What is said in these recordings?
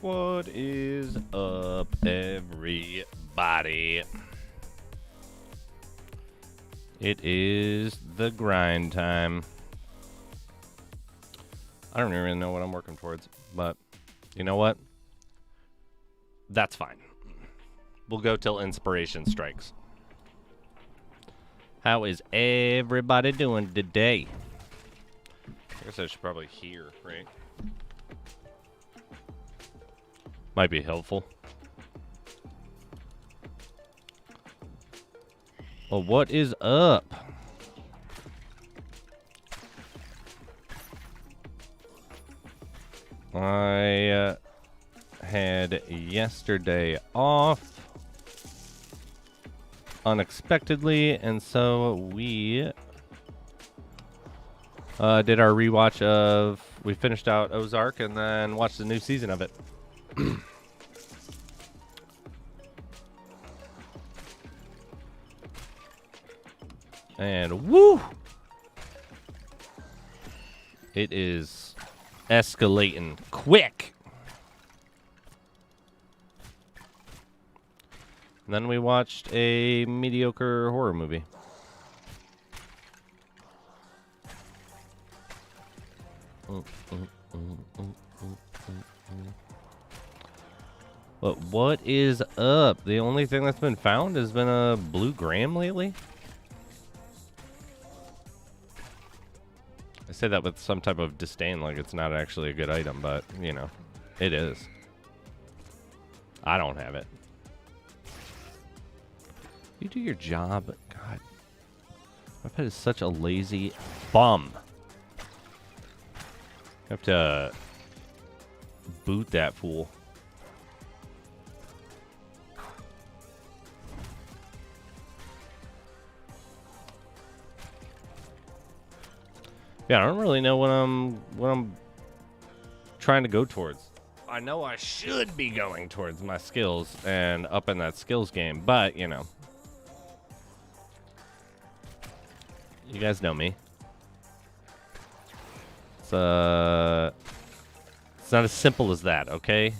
What is up, everybody? It is the grind time. I don't even really know what I'm working towards, but you know what? That's fine. We'll go till inspiration strikes. How is everybody doing today? I guess I should probably hear, right? Might be helpful. Well, what is up? I had yesterday off unexpectedly, and so we did our rewatch of. We finished out Ozark and then watched the new season of it. And woo! It is escalating quick. And then we watched a mediocre horror movie. But what is up? The only thing that's been found has been a blue gram lately. I say that with some type of disdain, like it's not actually a good item, but, you know, it is. I don't have it. You do your job. God. My pet is such a lazy bum. I have to boot that fool. Yeah, I don't really know what I'm trying to go towards. I know I should be going towards my skills and up in that skills game, but you know, you guys know me. It's not as simple as that, okay?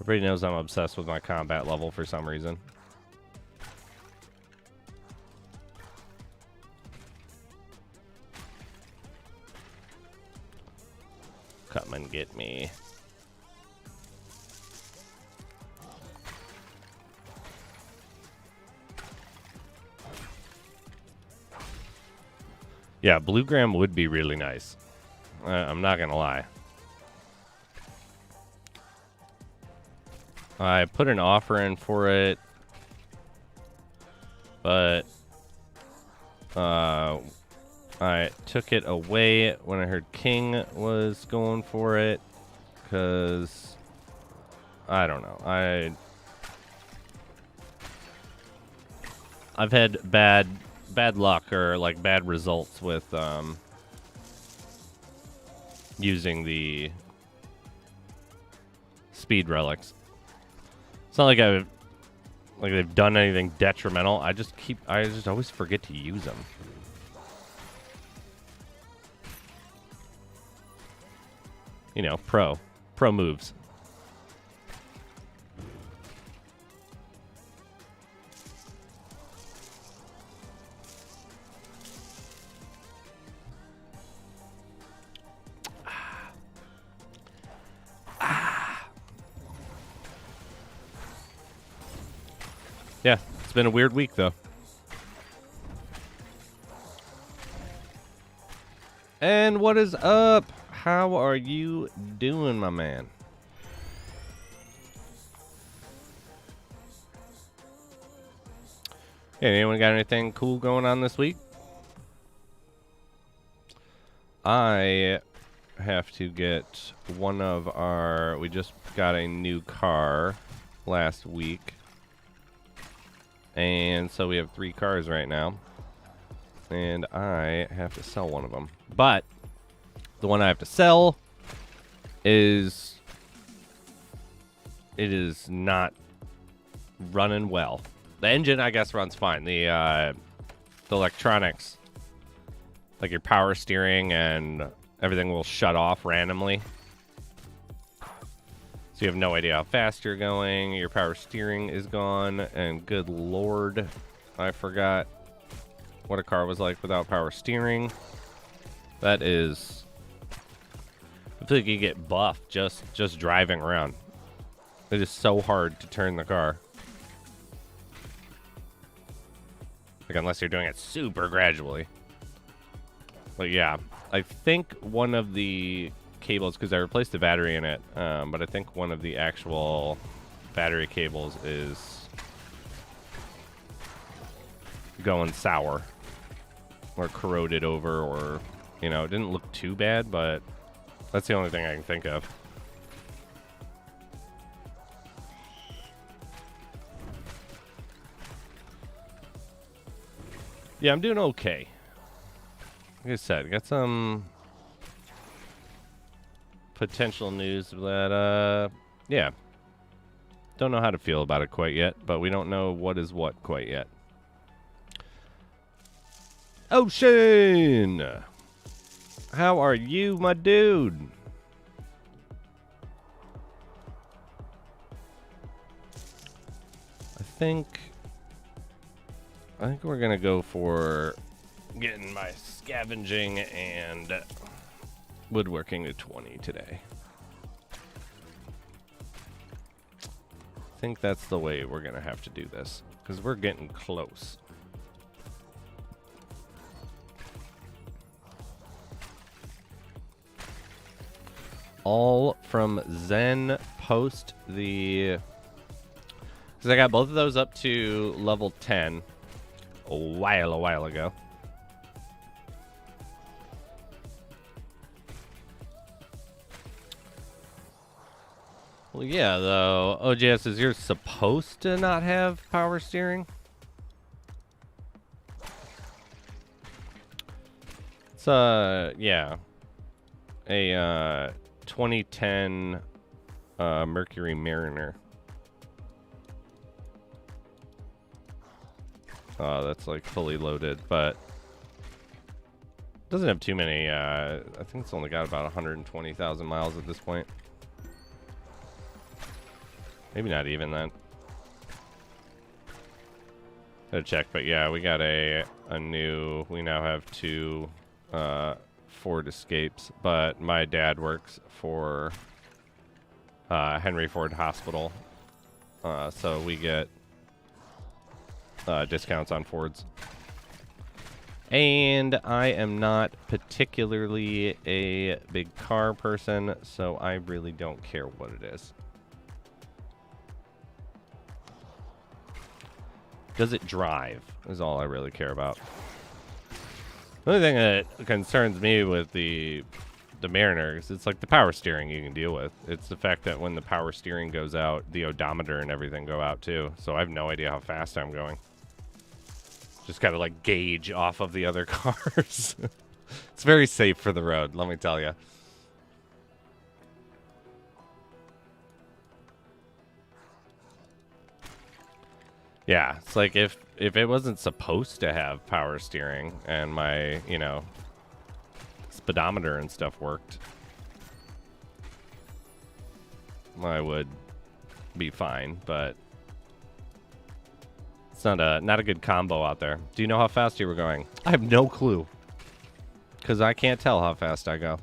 Everybody knows I'm obsessed with my combat level for some reason. Come and get me. Yeah, blue gram would be really nice. I'm not gonna lie. I put an offer in for it, but I took it away when I heard King was going for it, because I don't know. I've had bad luck or like bad results with using the speed relics. It's not like they've done anything detrimental. I just always forget to use them. You know, pro moves. Yeah, it's been a weird week though. And what is up? How are you doing, my man? Hey, anyone got anything cool going on this week? I have to get one of our... We just got a new car last week. And so we have 3 cars right now. And I have to sell one of them. But the one I have to sell is... It is not running well. The engine, I guess, runs fine. The electronics, like your power steering and everything will shut off randomly. So you have no idea how fast you're going. Your power steering is gone. And good lord, I forgot what a car was like without power steering. That is... I feel like you get buffed just driving around. It is so hard to turn the car. Like, unless you're doing it super gradually. But yeah, I think one of the cables, because I replaced the battery in it, but I think one of the actual battery cables is going sour or corroded over, or, you know, it didn't look too bad, but that's the only thing I can think of. Yeah, I'm doing okay. Like I said, got some potential news that, yeah. Don't know how to feel about it quite yet, but we don't know what is what quite yet. Ocean! How are you, my dude? I think we're gonna go for getting my scavenging and woodworking to 20 today. I think that's the way we're gonna have to do this, because we're getting close. All from Zen post the... Because I got both of those up to level 10 a while ago. Well, yeah, though. OGS, is you're supposed to not have power steering? It's, yeah. A, 2010, Mercury Mariner. That's, like, fully loaded, but doesn't have too many, I think it's only got about 120,000 miles at this point. Maybe not even that. Gotta check, but yeah, we got a new, we now have 2 Ford Escapes, but my dad works for Henry Ford Hospital, so we get discounts on Fords. And I am not particularly a big car person, so I really don't care what it is. Does it drive is all I really care about. The only thing that concerns me with the Mariner is it's like the power steering you can deal with. It's the fact that when the power steering goes out, the odometer and everything go out too. So I have no idea how fast I'm going. Just gotta like gauge off of the other cars. It's very safe for the road, let me tell you. Yeah, it's like if it wasn't supposed to have power steering and my, you know, speedometer and stuff worked, I would be fine, but it's not a good combo out there. Do you know how fast you were going? I have no clue, because I can't tell how fast I go.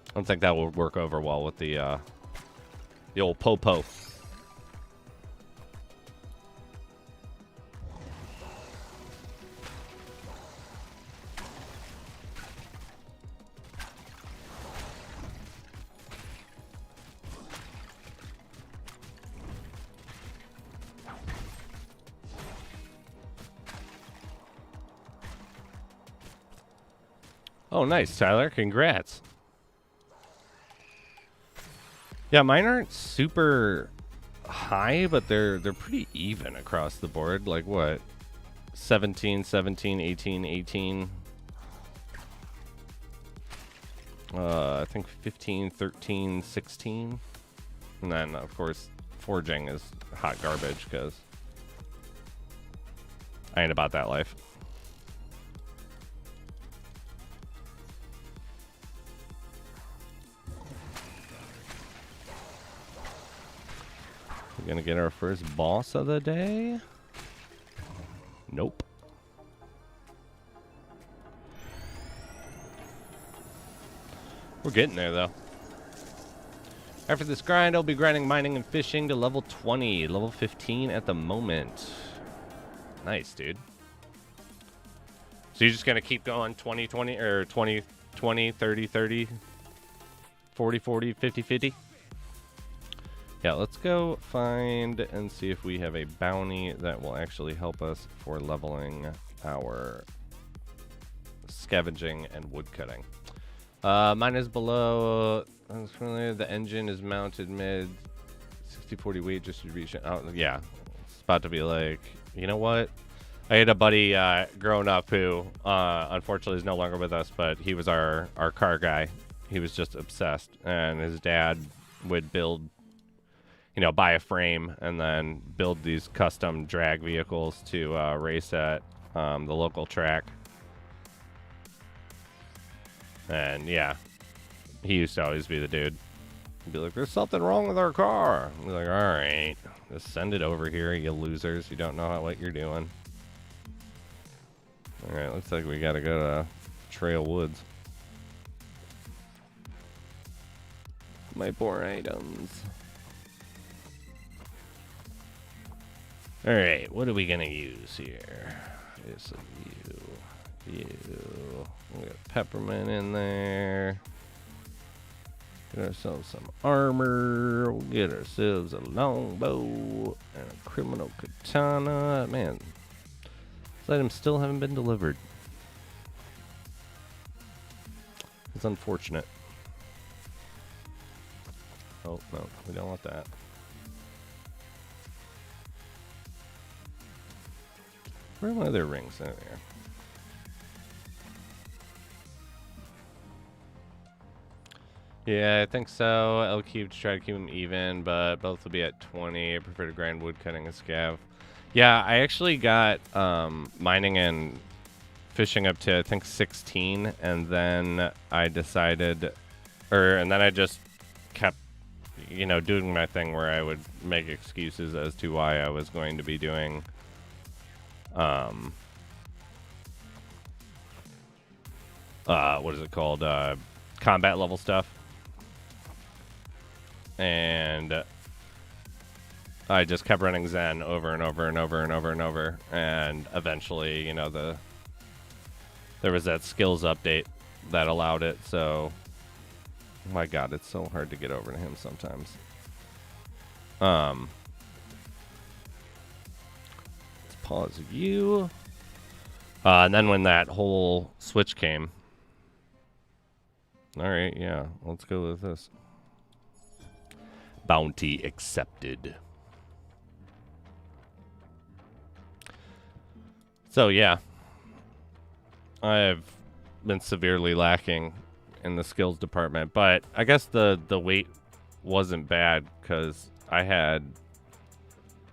I don't think that will work over well with the old po-po. Oh, nice, Tyler. Congrats. Yeah, mine aren't super high, but they're pretty even across the board. Like what? 17, 17, 18, 18. I think 15, 13, 16. And then, of course, forging is hot garbage because I ain't about that life. Gonna get our first boss of the day? Nope. We're getting there, though. After this grind, I'll be grinding mining and fishing to level 20. Level 15 at the moment. Nice, dude. So you're just going to keep going 20, 20, or 20, 20, 30, 30, 40, 40, 50, 50? Yeah, let's go find and see if we have a bounty that will actually help us for leveling our scavenging and woodcutting. Mine is below. The engine is mounted mid 60-40 weight distribution. Oh, yeah. It's about to be like, you know what? I had a buddy growing up who unfortunately is no longer with us, but he was our car guy. He was just obsessed. And his dad would build, you know, buy a frame and then build these custom drag vehicles to race at the local track. And yeah, he used to always be the dude. He'd be like, there's something wrong with our car. I'd be like, all right, just send it over here, you losers. You don't know what you're doing. All right, looks like we got to go to Trail Woods. My poor items. All right, what are we going to use here? It's you. We got peppermint in there. Get ourselves some armor. We'll get ourselves a longbow and a criminal katana. Man, these items still haven't been delivered. It's unfortunate. Oh, no, we don't want that. Where are my other rings in there? Yeah, I think so. I'll try to keep them even, but both will be at 20. I prefer to grind wood cutting and scav. Yeah, I actually got mining and fishing up to I think 16, and then I decided, and then I just kept, you know, doing my thing where I would make excuses as to why I was going to be doing what is it called? Combat level stuff. And I just kept running Zen over and over and over and over and over. And eventually, you know, there was that skills update that allowed it. So, oh my God, it's so hard to get over to him sometimes. Let's pause you. And then when that whole switch came. All right, yeah, let's go with this. Bounty accepted. So yeah, I've been severely lacking in the skills department, but I guess the weight wasn't bad because I had,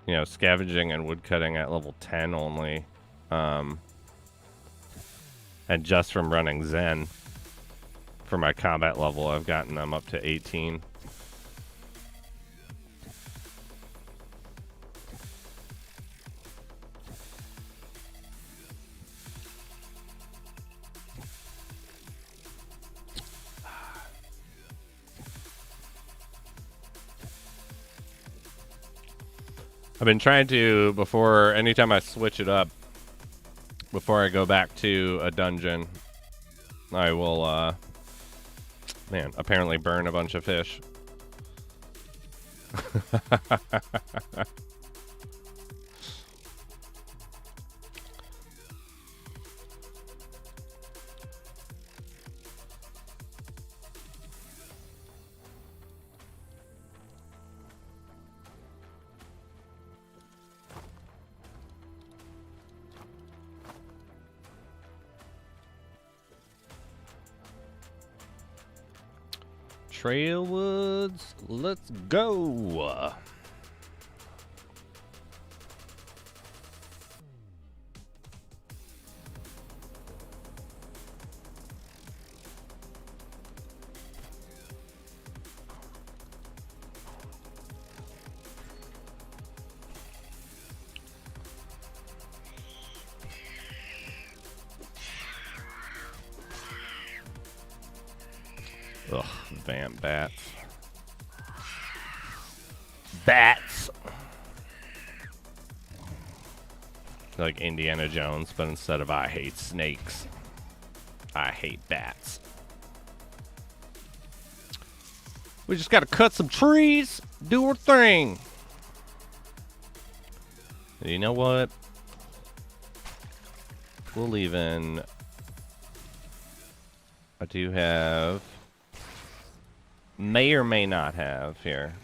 you know, scavenging and woodcutting at level 10 only, and just from running Zen for my combat level, I've gotten them up to 18. I've been trying to, anytime I switch it up, before I go back to a dungeon, I will, apparently burn a bunch of fish. Trailwoods, let's go. Vamp bats. Bats! Like Indiana Jones, but instead of I hate snakes, I hate bats. We just gotta cut some trees, do our thing. You know what? We'll even... I do have... May or may not have here.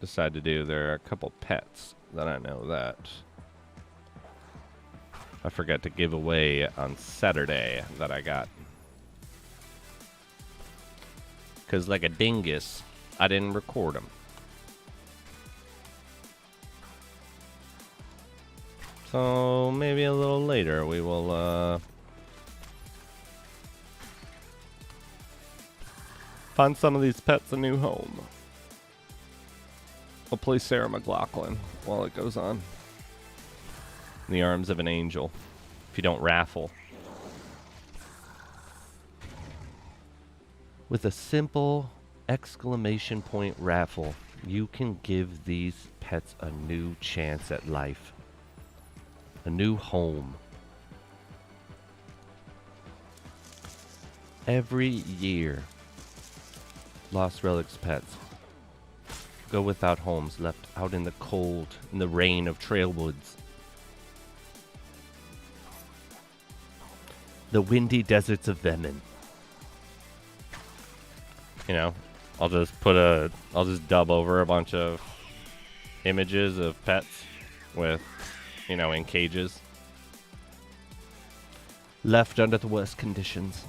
Decide to do. There are a couple pets that I know that I forgot to give away on Saturday that I got. Because like a dingus, I didn't record them. So maybe a little later we will find some of these pets a new home. I'll play Sarah McLachlan while it goes on. In the arms of an angel. If you don't raffle. With a simple exclamation point raffle, you can give these pets a new chance at life. A new home. Every year, Lost Relics pets go without homes, left out in the cold, in the rain of trail woods. The windy deserts of Venom. You know, I'll just dub over a bunch of images of pets with, you know, in cages. Left under the worst conditions.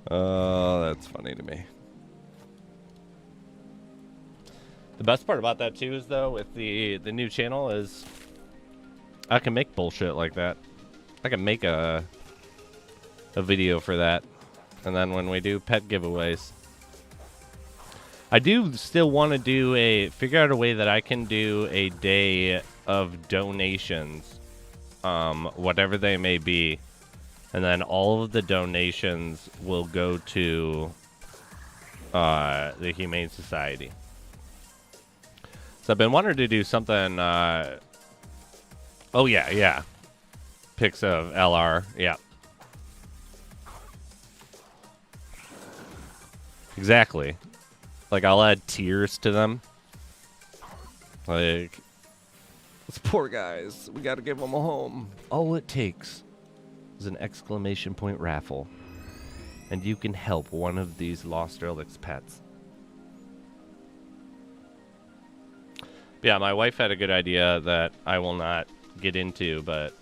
Oh, that's funny to me. The best part about that too is though with the new channel is I can make bullshit like that. I can make a video for that. And then when we do pet giveaways, I do still want to figure out a way that I can do a day of donations. Whatever they may be, and then all of the donations will go to the Humane Society. So I've been wanting to do something. Oh yeah, pics of LR, yeah, exactly. Like I'll add tears to them, like. Those poor guys. We gotta give them a home. All it takes is an exclamation point raffle. And you can help one of these Lost Relics pets. But yeah, my wife had a good idea that I will not get into, but,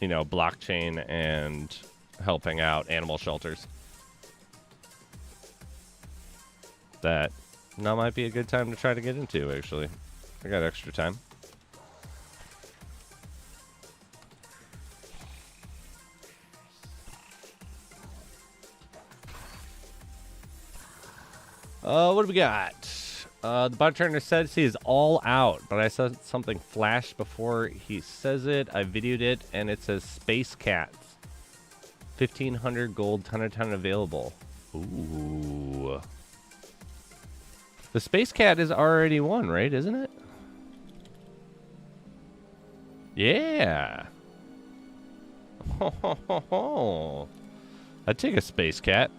you know, blockchain and helping out animal shelters. That now might be a good time to try to get into, actually. I got extra time. What do we got? The bartender says he is all out, but I saw something flash before he says it. I videoed it, and it says Space Cats. 1,500 gold, ton available. Ooh. The Space Cat is already one, right? Isn't it? Yeah. Ho, ho, ho, ho. I'd take a Space Cat.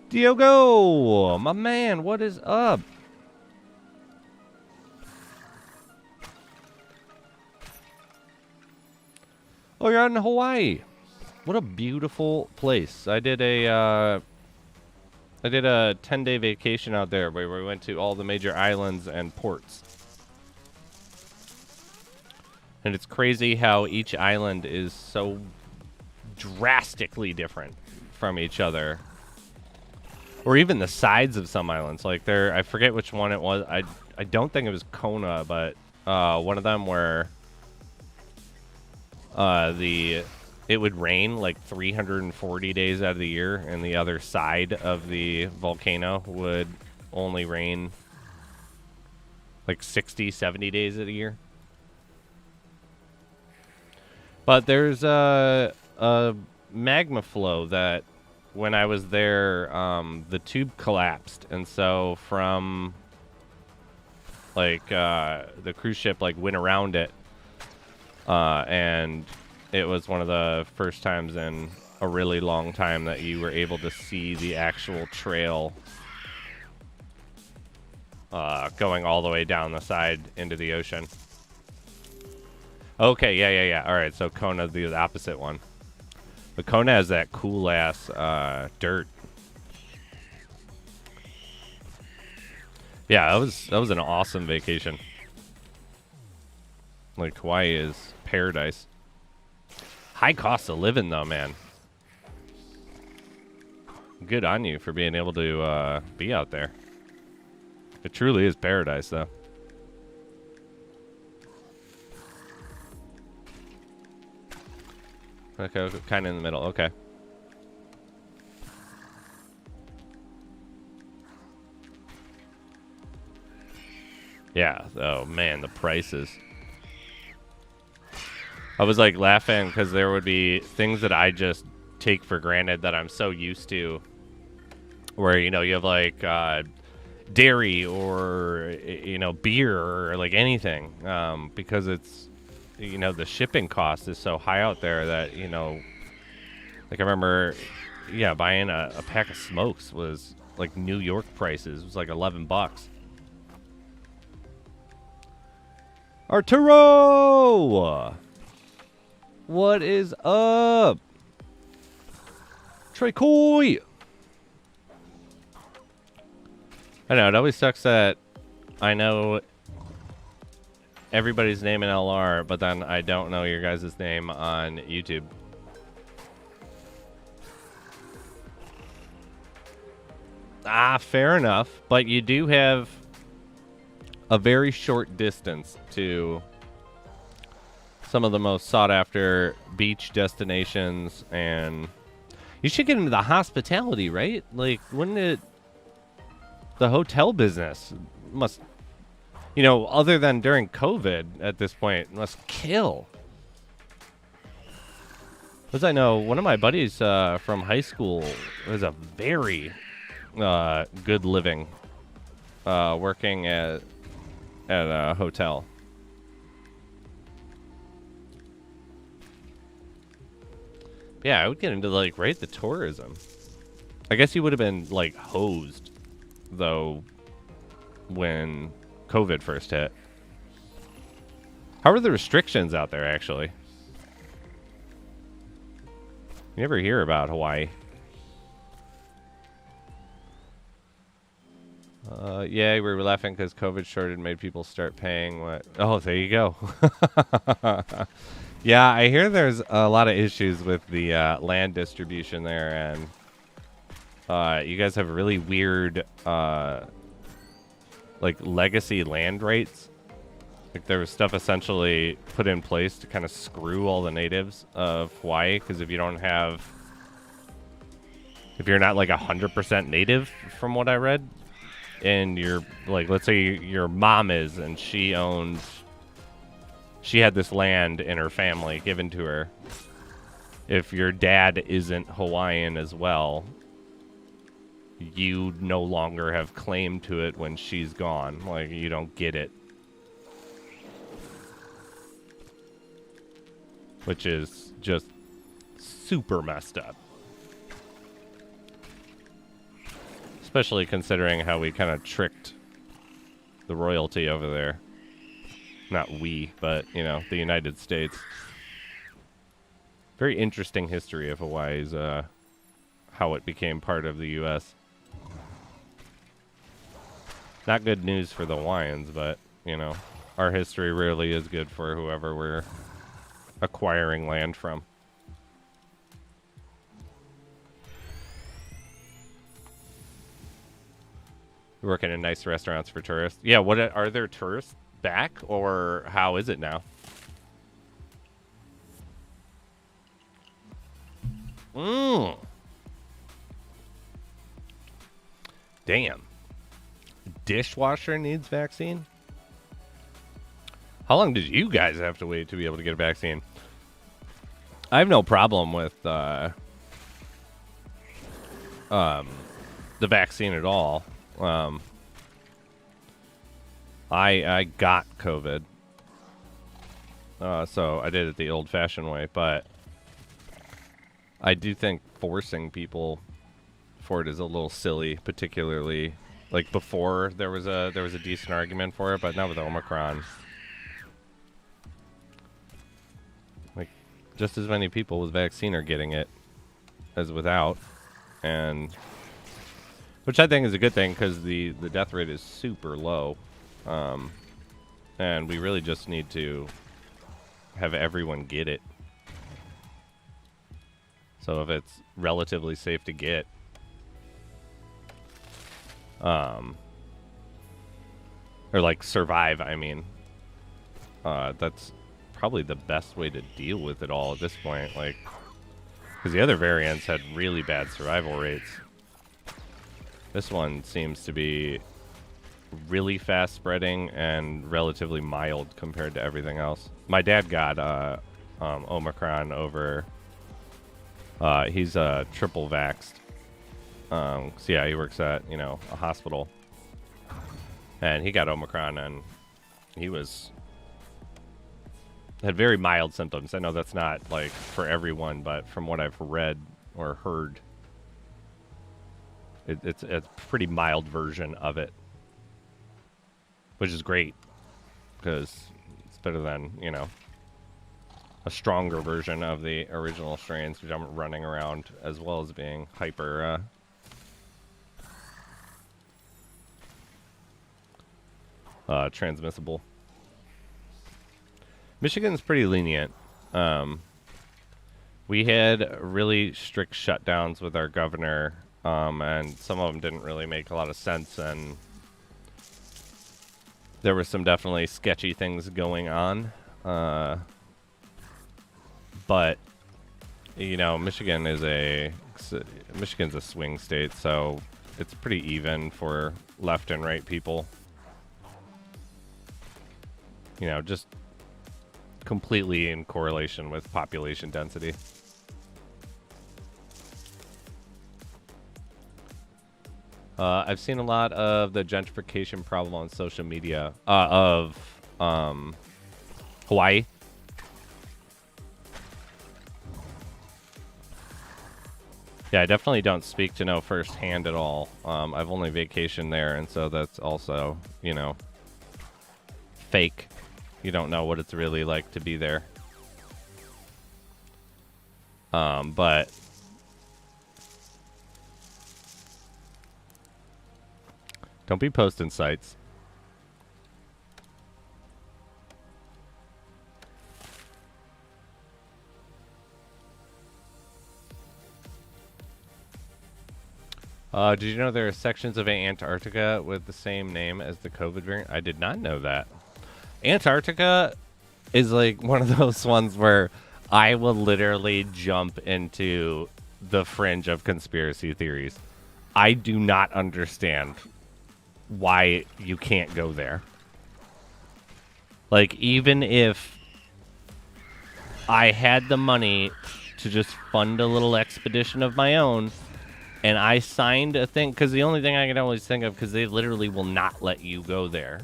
Diogo, my man, what is up? Oh, you're out in Hawaii. What a beautiful place. I did a 10-day vacation out there where we went to all the major islands and ports. And it's crazy how each island is so drastically different from each other. Or even the sides of some islands. Like I forget which one it was. I don't think it was Kona, but one of them where it would rain like 340 days out of the year, and the other side of the volcano would only rain like 60, 70 days of the year. But there's a magma flow that when I was there, the tube collapsed, and so from like the cruise ship like went around it, and it was one of the first times in a really long time that you were able to see the actual trail going all the way down the side into the ocean. Okay, yeah. All right, so Kona's the opposite one. But Kona has that cool-ass dirt. Yeah, that was an awesome vacation. Like, Hawaii is paradise. High cost of living, though, man. Good on you for being able to be out there. It truly is paradise, though. Okay, kind of in the middle. Okay. Yeah. Oh, man, the prices. I was, like, laughing because there would be things that I just take for granted that I'm so used to. Where, you know, you have, like, dairy or, you know, beer or, like, anything. Because it's... You know, the shipping cost is so high out there that, you know, like I remember, yeah, buying a pack of smokes was like New York prices. It was like $11. Arturo! What is up? Trey Coy! I know, it always sucks that I know everybody's name in LR, but then I don't know your guys' name on YouTube. Ah, fair enough. But you do have a very short distance to some of the most sought-after beach destinations, and you should get into the hospitality, right? Like, wouldn't it... The hotel business must... You know, other than during COVID at this point, must kill. As I know, one of my buddies from high school was a very good living working at a hotel. Yeah, I would get into, like, right, the tourism. I guess you would have been, like, hosed, though, when COVID first hit. How are the restrictions out there, actually? You never hear about Hawaii. Yeah, we were laughing because COVID shorted made people start paying what... Oh, there you go. Yeah, I hear there's a lot of issues with the land distribution there, and you guys have really weird... like legacy land rates. Like there was stuff essentially put in place to kind of screw all the natives of Hawaii, because if you're not like 100% native, from what I read, and you're like, let's say your mom is, and she had this land in her family given to her. If your dad isn't Hawaiian as well, you no longer have claim to it when she's gone. Like, you don't get it. Which is just super messed up. Especially considering how we kind of tricked the royalty over there. Not we, but, you know, the United States. Very interesting history of Hawaii's, how it became part of the U.S. Not good news for the Hawaiians, but, you know, our history rarely is good for whoever we're acquiring land from. Working in nice restaurants for tourists. Yeah, what are there tourists back, or how is it now? Damn. Dishwasher needs vaccine? How long did you guys have to wait to be able to get a vaccine? I have no problem with the vaccine at all. I got COVID, so I did it the old-fashioned way. But I do think forcing people for it is a little silly, particularly like before there was a decent argument for it, but now with Omicron, like just as many people with vaccine are getting it as without, and which I think is a good thing because the death rate is super low, and we really just need to have everyone get it. So if it's relatively safe to get, or like survive, I mean, that's probably the best way to deal with it all at this point. Like, because the other variants had really bad survival rates. This one seems to be really fast spreading and relatively mild compared to everything else. My dad got Omicron over. He's triple vaxxed. So yeah, he works at, you know, a hospital, and he got Omicron, and he had very mild symptoms. I know that's not like for everyone, but from what I've read or heard, it's a pretty mild version of it, which is great because it's better than, you know, a stronger version of the original strains, which I'm running around, as well as being hyper transmissible. Michigan's pretty lenient. We had really strict shutdowns with our governor, and some of them didn't really make a lot of sense, and there were some definitely sketchy things going on. But you know, Michigan's a swing state, so it's pretty even for left and right people. You know, just completely in correlation with population density. I've seen a lot of the gentrification problem on social media of Hawaii. Yeah, I definitely don't speak to know firsthand at all. I've only vacationed there, and so that's also, you know, fake. You don't know what it's really like to be there. But don't be posting sites. Did you know there are sections of Antarctica with the same name as the COVID variant? I did not know that. Antarctica is like one of those ones where I will literally jump into the fringe of conspiracy theories. I do not understand why you can't go there. Like, even if I had the money to just fund a little expedition of my own, and I signed a thing, because the only thing I can always think of, because they literally will not let you go there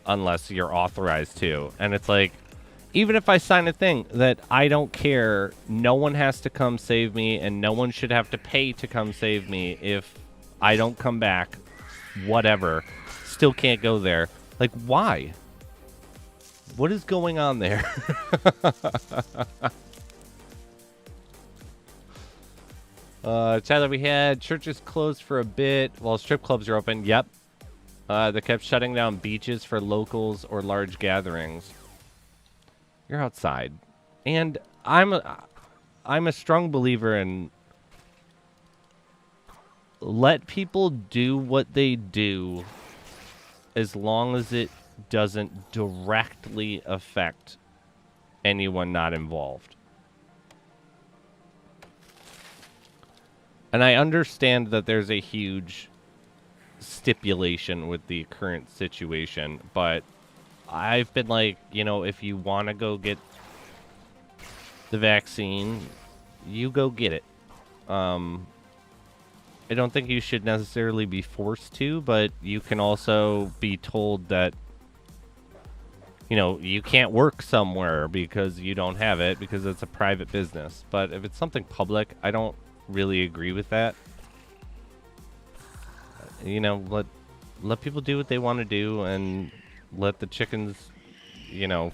unless you're authorized to. And it's like, even if I sign a thing that I don't care, no one has to come save me, and no one should have to pay to come save me if I don't come back, whatever, still can't go there. Like, why? What is going on there? Tyler, we had churches closed for a bit while strip clubs are open. Yep. They kept shutting down beaches for locals or large gatherings. You're outside. And I'm a strong believer in let people do what they do as long as it doesn't directly affect anyone not involved. And I understand that there's a huge stipulation with the current situation, but I've been like, you know, if you want to go get the vaccine, you go get it. I don't think you should necessarily be forced to, but you can also be told that, you know, you can't work somewhere because you don't have it because it's a private business. But if it's something public, I don't really agree with that. You know, let people do what they want to do and let the chickens, you know.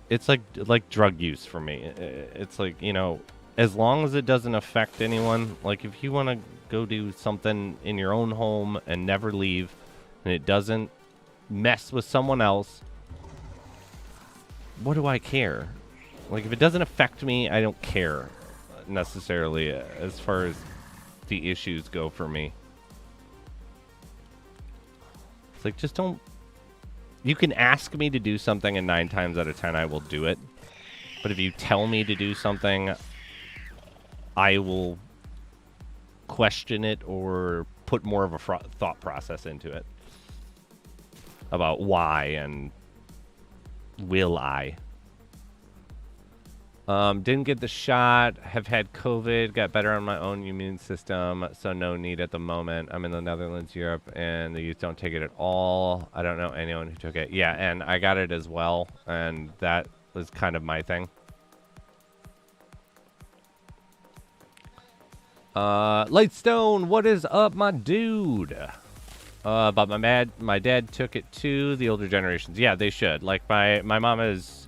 It's like drug use for me. It's like, you know, as long as it doesn't affect anyone, like if you want to go do something in your own home and never leave, and it doesn't mess with someone else, what do I care? Like, if it doesn't affect me, I don't care necessarily as far as the issues go for me. It's like, just don't. You can ask me to do something, and 9 times out of 10 I will do it. But if you tell me to do something, I will question it or put more of a thought process into it about why and will I. Didn't get the shot, have had COVID, got better on my own immune system, so no need at the moment. I'm in the Netherlands, Europe, and the youth don't take it at all. I don't know anyone who took it. Yeah, and I got it as well, and that was kind of my thing. Lightstone, what is up, my dude? But my dad took it too. The older generations, yeah, they should. Like my mom is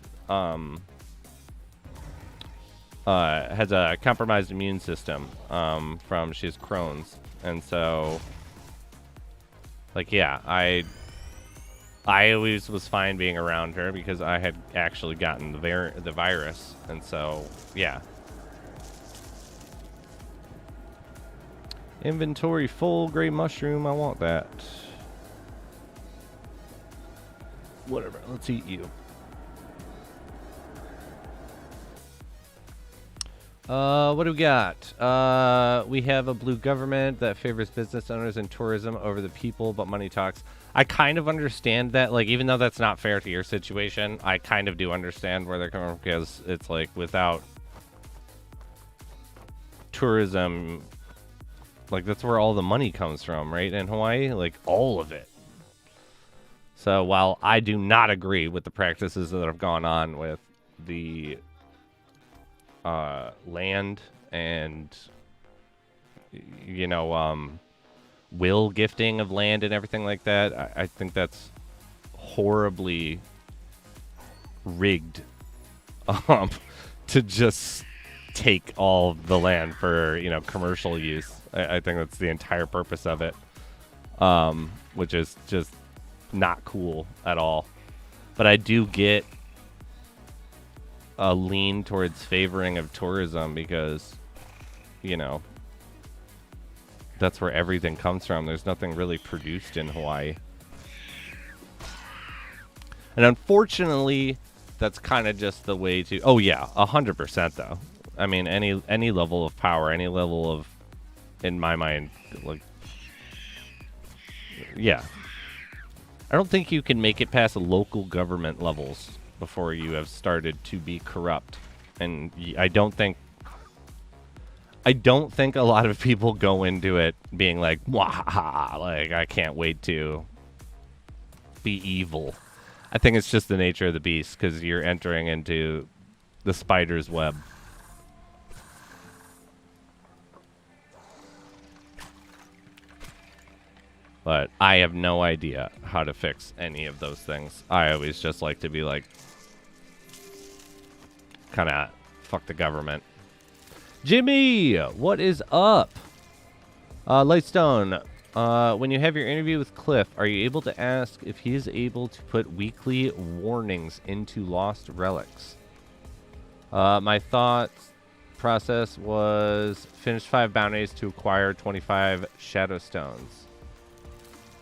has a compromised immune system from she has Crohn's, and so like yeah, I always was fine being around her because I had actually gotten the virus, and so yeah. Inventory full, gray mushroom, I want that. Whatever, let's eat you. What do we got? We have a blue government that favors business owners and tourism over the people, but money talks. I kind of understand that, like, even though that's not fair to your situation, I kind of do understand where they're coming from, because it's like, without tourism, like, that's where all the money comes from, right? In Hawaii, like, all of it. So while I do not agree with the practices that have gone on with the land and, you know, will gifting of land and everything like that, I think that's horribly rigged to just take all of the land for, you know, commercial use. I think that's the entire purpose of it, which is just not cool at all. But I do get a lean towards favoring of tourism because, you know, that's where everything comes from. There's nothing really produced in Hawaii. And unfortunately, that's kind of just the way to... Oh, yeah, 100% though. I mean, any level of power, any level of, in my mind, like, yeah. I don't think you can make it past local government levels before you have started to be corrupt. And I don't think a lot of people go into it being like, "Wah, like, I can't wait to be evil." I think it's just the nature of the beast, because you're entering into the spider's web. But I have no idea how to fix any of those things. I always just like to be like, kind of fuck the government. Jimmy, what is up? Lightstone, when you have your interview with Cliff, are you able to ask if he is able to put weekly warnings into Lost Relics? My thought process was finish 5 bounties to acquire 25 Shadow Stones.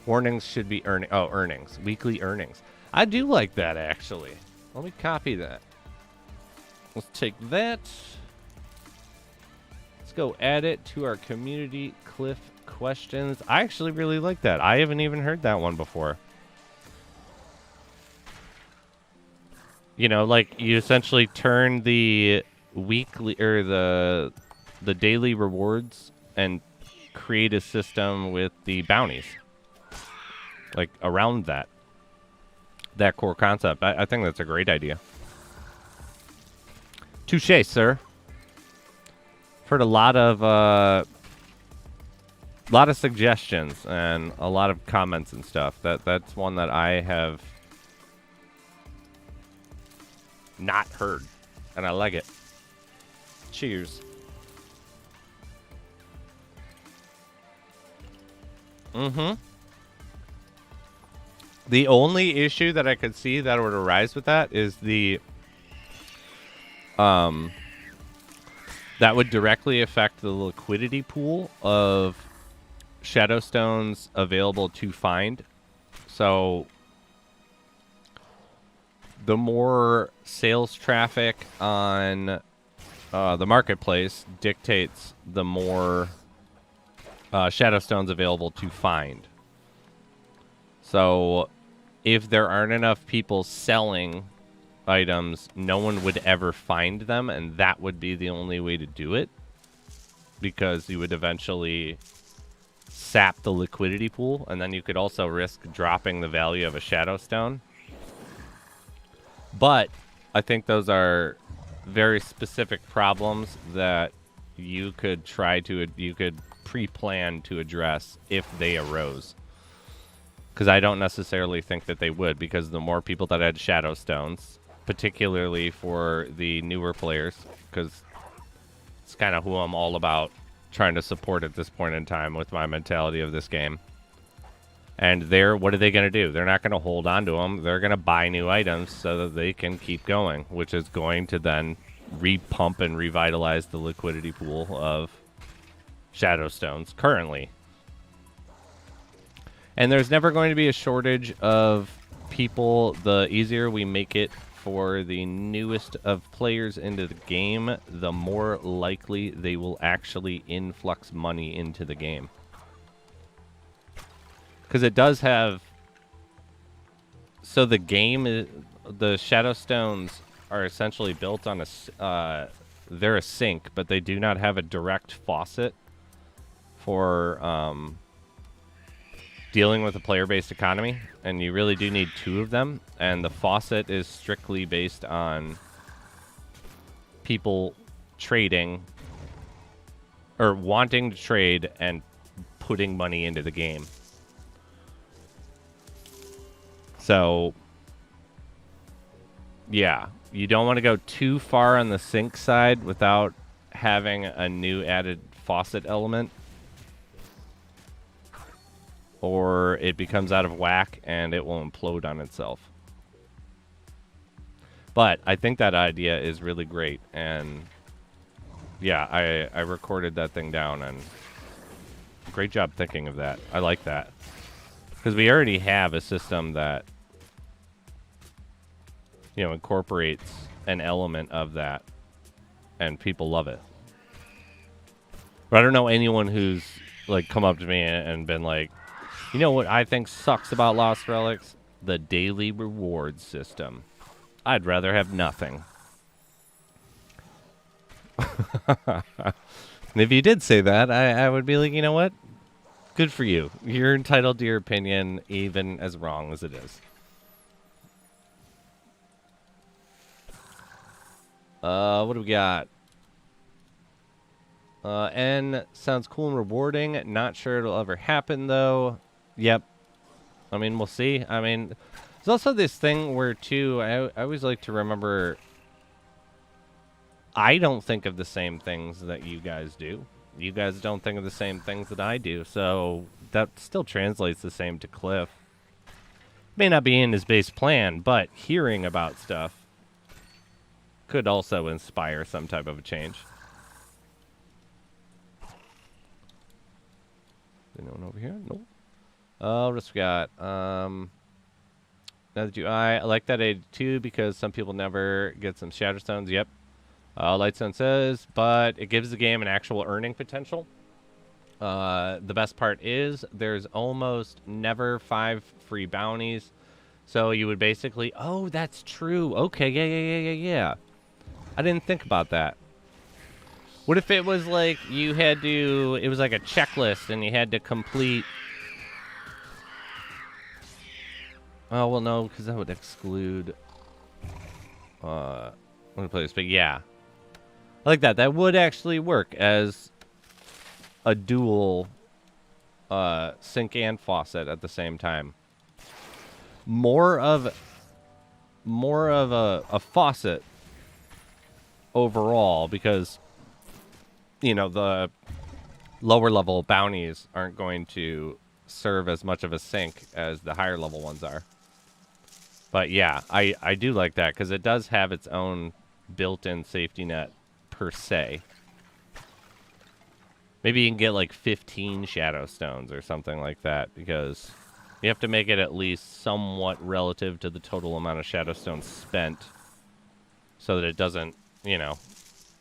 Warnings should be earnings. Weekly earnings. I do like that, actually. Let me copy that. Let's take that. Let's go add it to our community Cliff questions. I actually really like that. I haven't even heard that one before. You know, like you essentially turn the weekly or the daily rewards and create a system with the bounties, like around that core concept. I think that's a great idea. Touche, sir. Heard a lot of suggestions and a lot of comments and stuff. That's one that I have not heard, and I like it. Cheers. Mm-hmm. The only issue that I could see that would arise with that is um that would directly affect the liquidity pool of Shadowstones available to find. So the more sales traffic on the marketplace dictates the more Shadowstones available to find. So if there aren't enough people selling items, no one would ever find them, and that would be the only way to do it, because you would eventually sap the liquidity pool, and then you could also risk dropping the value of a Shadowstone. But I think those are very specific problems that you could pre-plan to address if they arose. Because I don't necessarily think that they would, because the more people that had Shadowstones, particularly for the newer players, because it's kind of who I'm all about trying to support at this point in time with my mentality of this game. And what are they going to do? They're not going to hold on to them. They're going to buy new items so that they can keep going, which is going to then repump and revitalize the liquidity pool of Shadowstones currently. And there's never going to be a shortage of people. The easier we make it for the newest of players into the game, the more likely they will actually influx money into the game. Because it does have... So the game, the Shadowstones are essentially built on they're a sink, but they do not have a direct faucet for dealing with a player-based economy, and you really do need two of them, and the faucet is strictly based on people trading or wanting to trade and putting money into the game. So yeah, you don't want to go too far on the sink side without having a new added faucet element, or it becomes out of whack and it will implode on itself. But I think that idea is really great, and yeah, I recorded that thing down, and great job thinking of that. I like that, because we already have a system that, you know, incorporates an element of that, and people love it. But I don't know anyone who's like come up to me and been like, you know what I think sucks about Lost Relics? The daily reward system. I'd rather have nothing. And if you did say that, I would be like, you know what? Good for you. You're entitled to your opinion, even as wrong as it is. What do we got? N sounds cool and rewarding. Not sure it'll ever happen, though. Yep. I mean, we'll see. I mean, there's also this thing where, too, I always like to remember, I don't think of the same things that you guys do. You guys don't think of the same things that I do, so that still translates the same to Cliff. May not be in his base plan, but hearing about stuff could also inspire some type of a change. Anyone over here? Nope. What else we got? Now that I like that 82 because some people never get some Shadowstones. Yep. Lightstone says, but it gives the game an actual earning potential. The best part is there's almost never 5 free bounties. So you would basically, oh, that's true. Okay, yeah. I didn't think about that. What if it was like you had to, it was like a checklist and you had to complete. Oh, well, no, because that would exclude one place. But yeah, I like that. That would actually work as a dual sink and faucet at the same time. More of a faucet overall, because the lower level bounties aren't going to serve as much of a sink as the higher level ones are. But yeah, I do like that because it does have its own built-in safety net per se. Maybe you can get like 15 shadow stones or something like that, because you have to make it at least somewhat relative to the total amount of shadow stones spent so that it doesn't,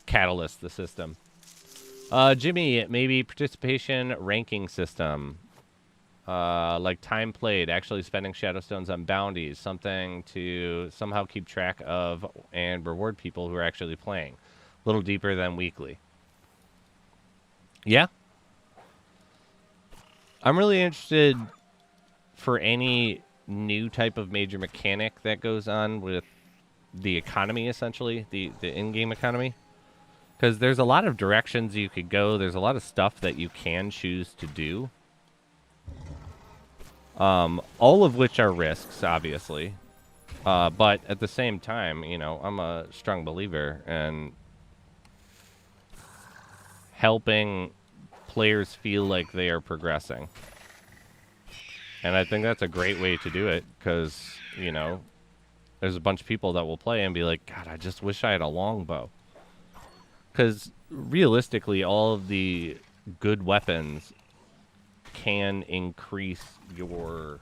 catalyst the system. Jimmy, maybe participation ranking system. Like time played, actually spending shadow stones on bounties, something to somehow keep track of and reward people who are actually playing. A little deeper than weekly. Yeah. I'm really interested for any new type of major mechanic that goes on with the economy, essentially, the in-game economy. Because there's a lot of directions you could go. There's a lot of stuff that you can choose to do. All of which are risks, obviously. But at the same time, I'm a strong believer in helping players feel like they are progressing. And I think that's a great way to do it because, there's a bunch of people that will play and be like, God, I just wish I had a longbow. Because realistically, all of the good weapons can increase your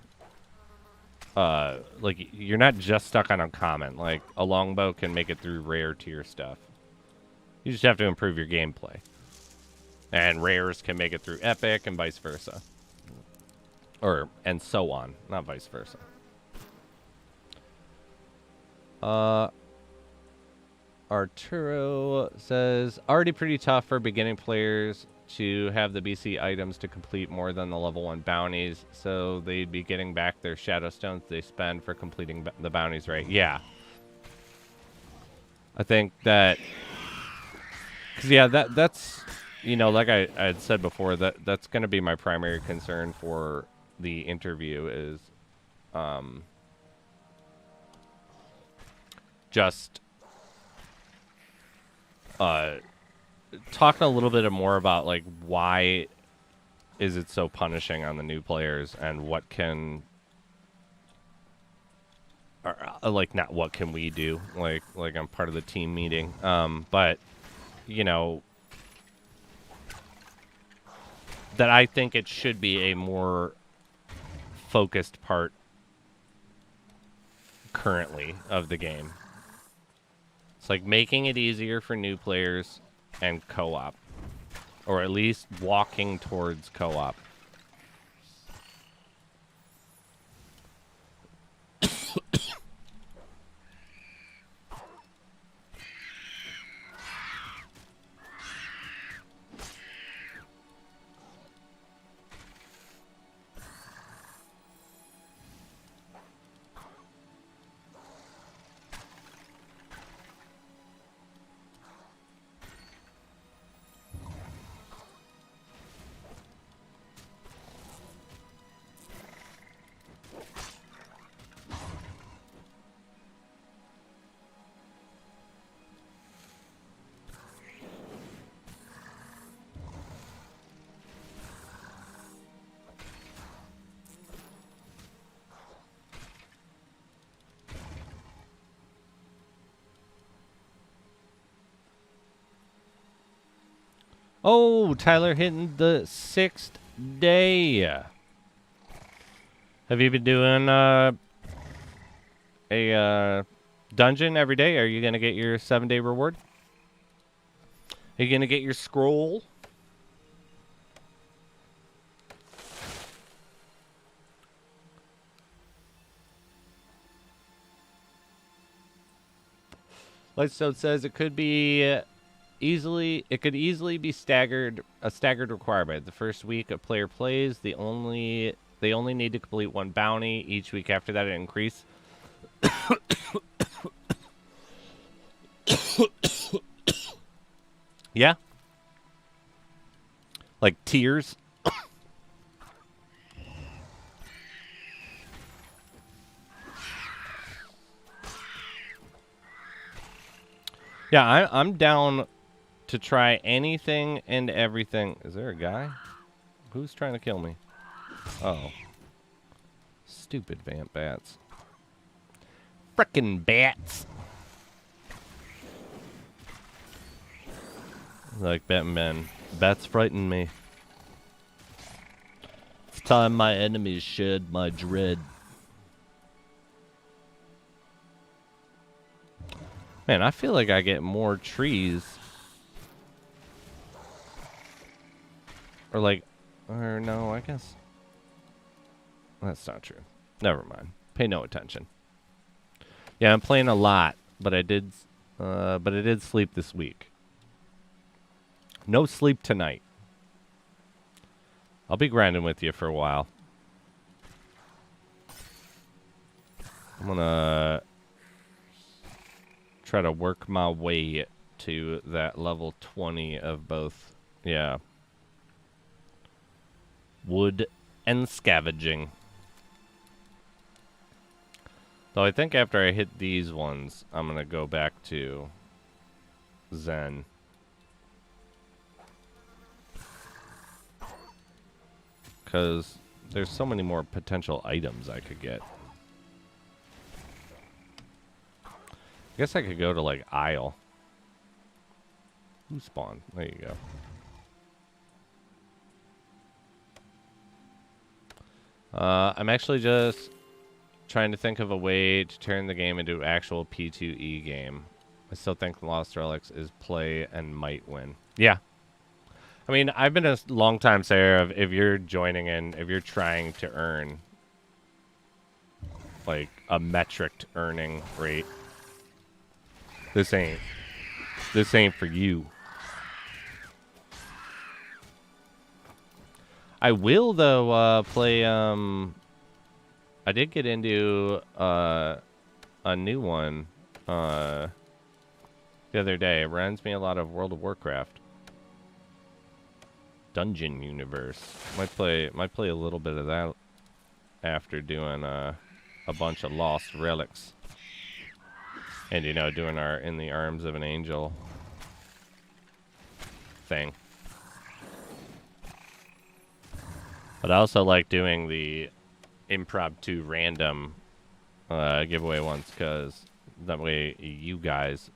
you're not just stuck on uncommon. Like a longbow can make it through rare tier stuff. You just have to improve your gameplay. And rares can make it through epic and vice versa. And so on, not vice versa. Arturo says, already pretty tough for beginning players to have the BC items to complete more than the level 1 bounties, so they'd be getting back their shadow stones they spend for completing the bounties, right? Yeah. I think that, because yeah, that's, like I had said before, that's going to be my primary concern for the interview is just talking a little bit more about like why is it so punishing on the new players and what can like not what can we do, like I'm part of the team meeting, but that I think it should be a more focused part currently of the game. It's like making it easier for new players and co-op, or at least walking towards co-op. Oh, Tyler hitting the 6th day. Have you been doing a dungeon every day? Are you going to get your 7-day reward? Are you going to get your scroll? Lightstone says it could be it could easily be a staggered requirement. The first week a player plays, they only need to complete one bounty. Each week after that it increases. Yeah. Like tiers. Yeah, I'm down to try anything and everything. Is there a guy? Who's trying to kill me? Oh. Stupid vamp bats. Frickin' bats. Like Batman. Bats frighten me. It's time my enemies shed my dread. Man, I feel like I get more trees. Or no, I guess. That's not true. Never mind. Pay no attention. Yeah, I'm playing a lot, but I did sleep this week. No sleep tonight. I'll be grinding with you for a while. I'm gonna try to work my way to that level 20 of both. Yeah. Wood and scavenging. Though I think after I hit these ones, I'm gonna go back to Zen. Because there's so many more potential items I could get. I guess I could go to, like, Isle. Who spawned? There you go. I'm actually just trying to think of a way to turn the game into an actual P2E game. I still think Lost Relics is play and might win. Yeah. I mean, I've been a long time sayer of if you're joining in, if you're trying to earn like a metric earning rate, this ain't for you. I will though play I did get into a new one the other day. It reminds me a lot of World of Warcraft. Dungeon Universe. Might play a little bit of that after doing a bunch of Lost Relics. And doing our In the Arms of an Angel thing. But I also like doing the impromptu random giveaway ones, because that way you guys,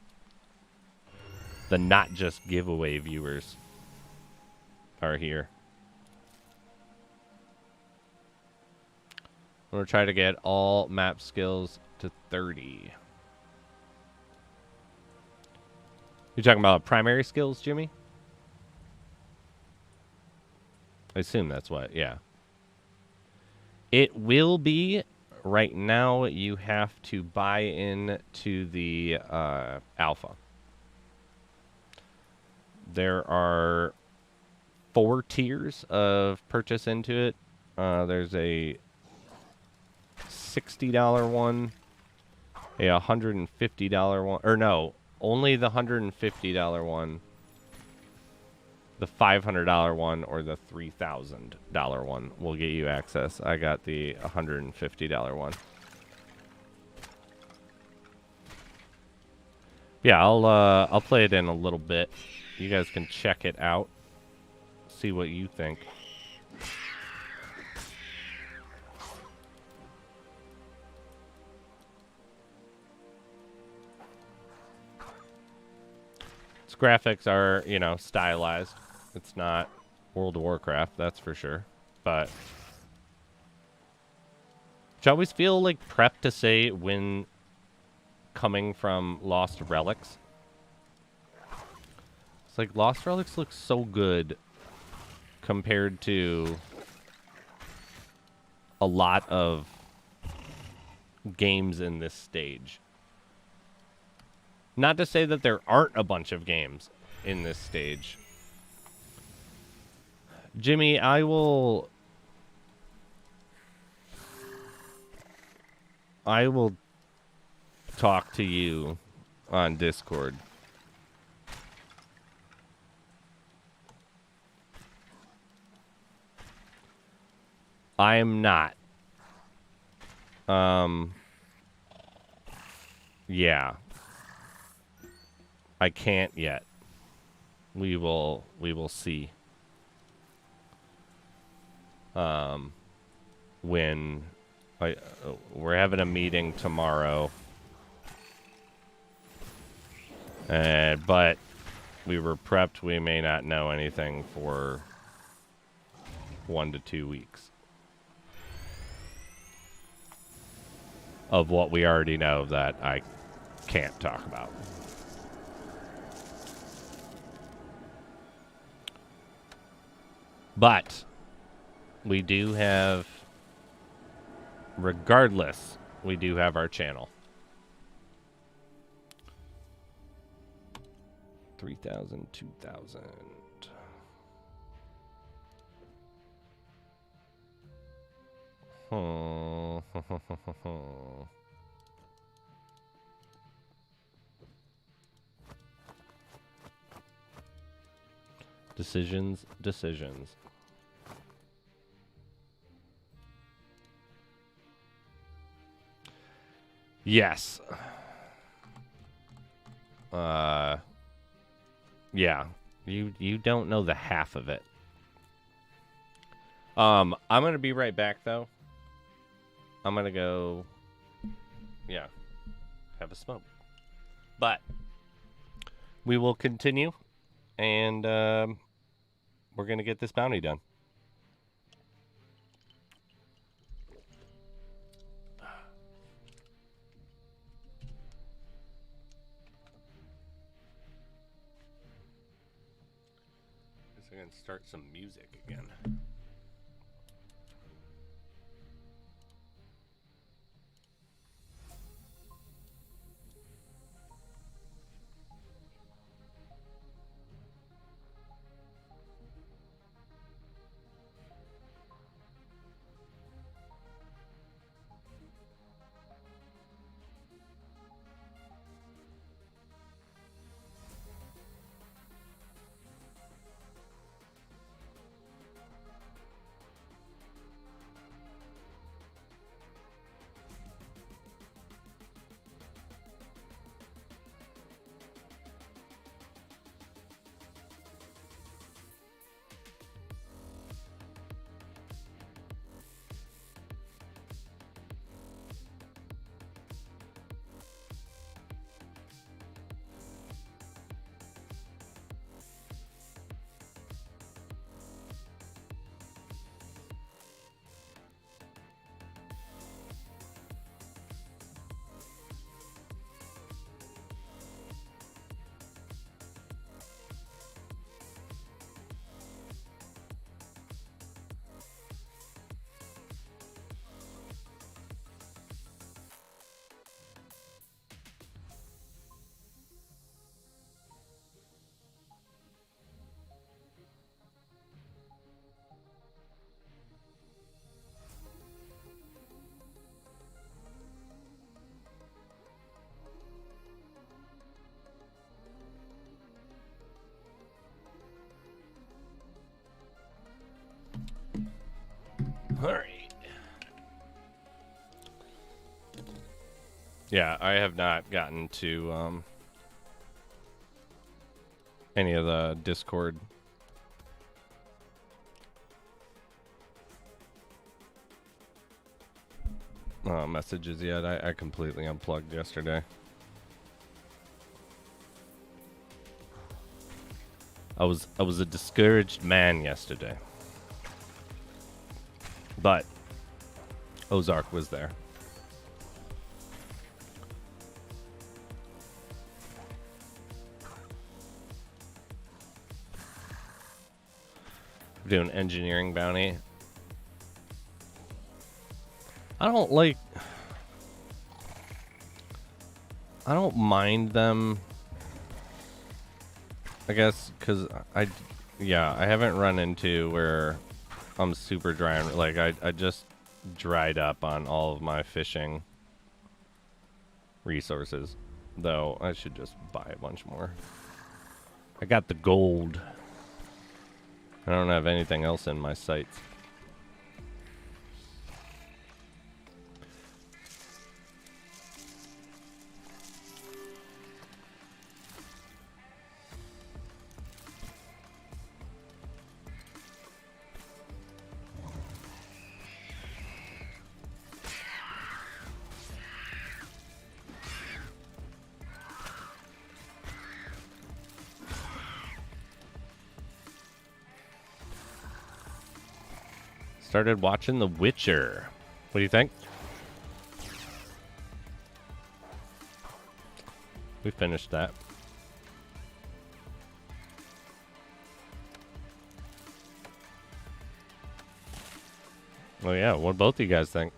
the not just giveaway viewers, are here. I'm going to try to get all map skills to 30. You're talking about primary skills, Jimmy? I assume that's what, yeah. It will be. Right now, you have to buy in to the alpha. There are 4 tiers of purchase into it. There's a $60 one, a $150 one, or no, only the $150 one, the $500 one, or the $3,000 one will get you access. I got the $150 one. Yeah, I'll play it in a little bit. You guys can check it out. See what you think. Its graphics are, stylized. It's not World of Warcraft, that's for sure. But which I always feel like prepped to say when coming from Lost Relics. It's like Lost Relics looks so good compared to a lot of games in this stage. Not to say that there aren't a bunch of games in this stage. Jimmy, I will talk to you on Discord. I am not. Yeah. I can't yet. We will see. When we're having a meeting tomorrow. But we were prepped. We may not know anything for 1 to 2 weeks of what we already know that I can't talk about. But we do have, regardless, we do have our channel. 3,000, 2,000. Decisions. Yes. Yeah. You don't know the half of it. I'm gonna be right back though. I'm gonna go, yeah, have a smoke. But we will continue, and we're gonna get this bounty done. Guess I'm gonna start some music again. All right. Yeah, I have not gotten to any of the Discord messages yet. I completely unplugged yesterday. I was a discouraged man yesterday. But Ozark was there. Doing engineering bounty. I don't like... I don't mind them. I guess because yeah, I haven't run into where I'm super dry. Like, I just dried up on all of my fishing resources. Though, I should just buy a bunch more. I got the gold. I don't have anything else in my sights. Started watching The Witcher. What do you think? We finished that. Well, yeah, what both of you guys think?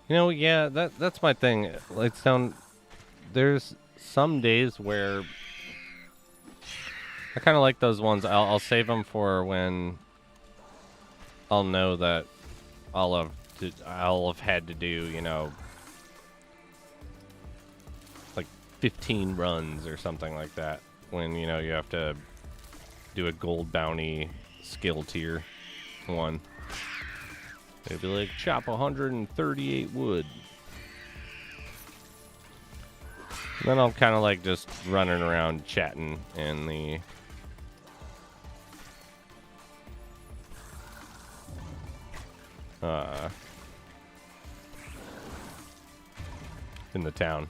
You know, yeah, that's my thing. Like, there's some days where I kind of like those ones. I'll save them for when I'll know that I'll have had to do, you know, like 15 runs or something like that. When, you know, you have to do a gold bounty skill tier one. It'd be like, chop 138 wood. And then I'm kind of like just running around chatting in the town.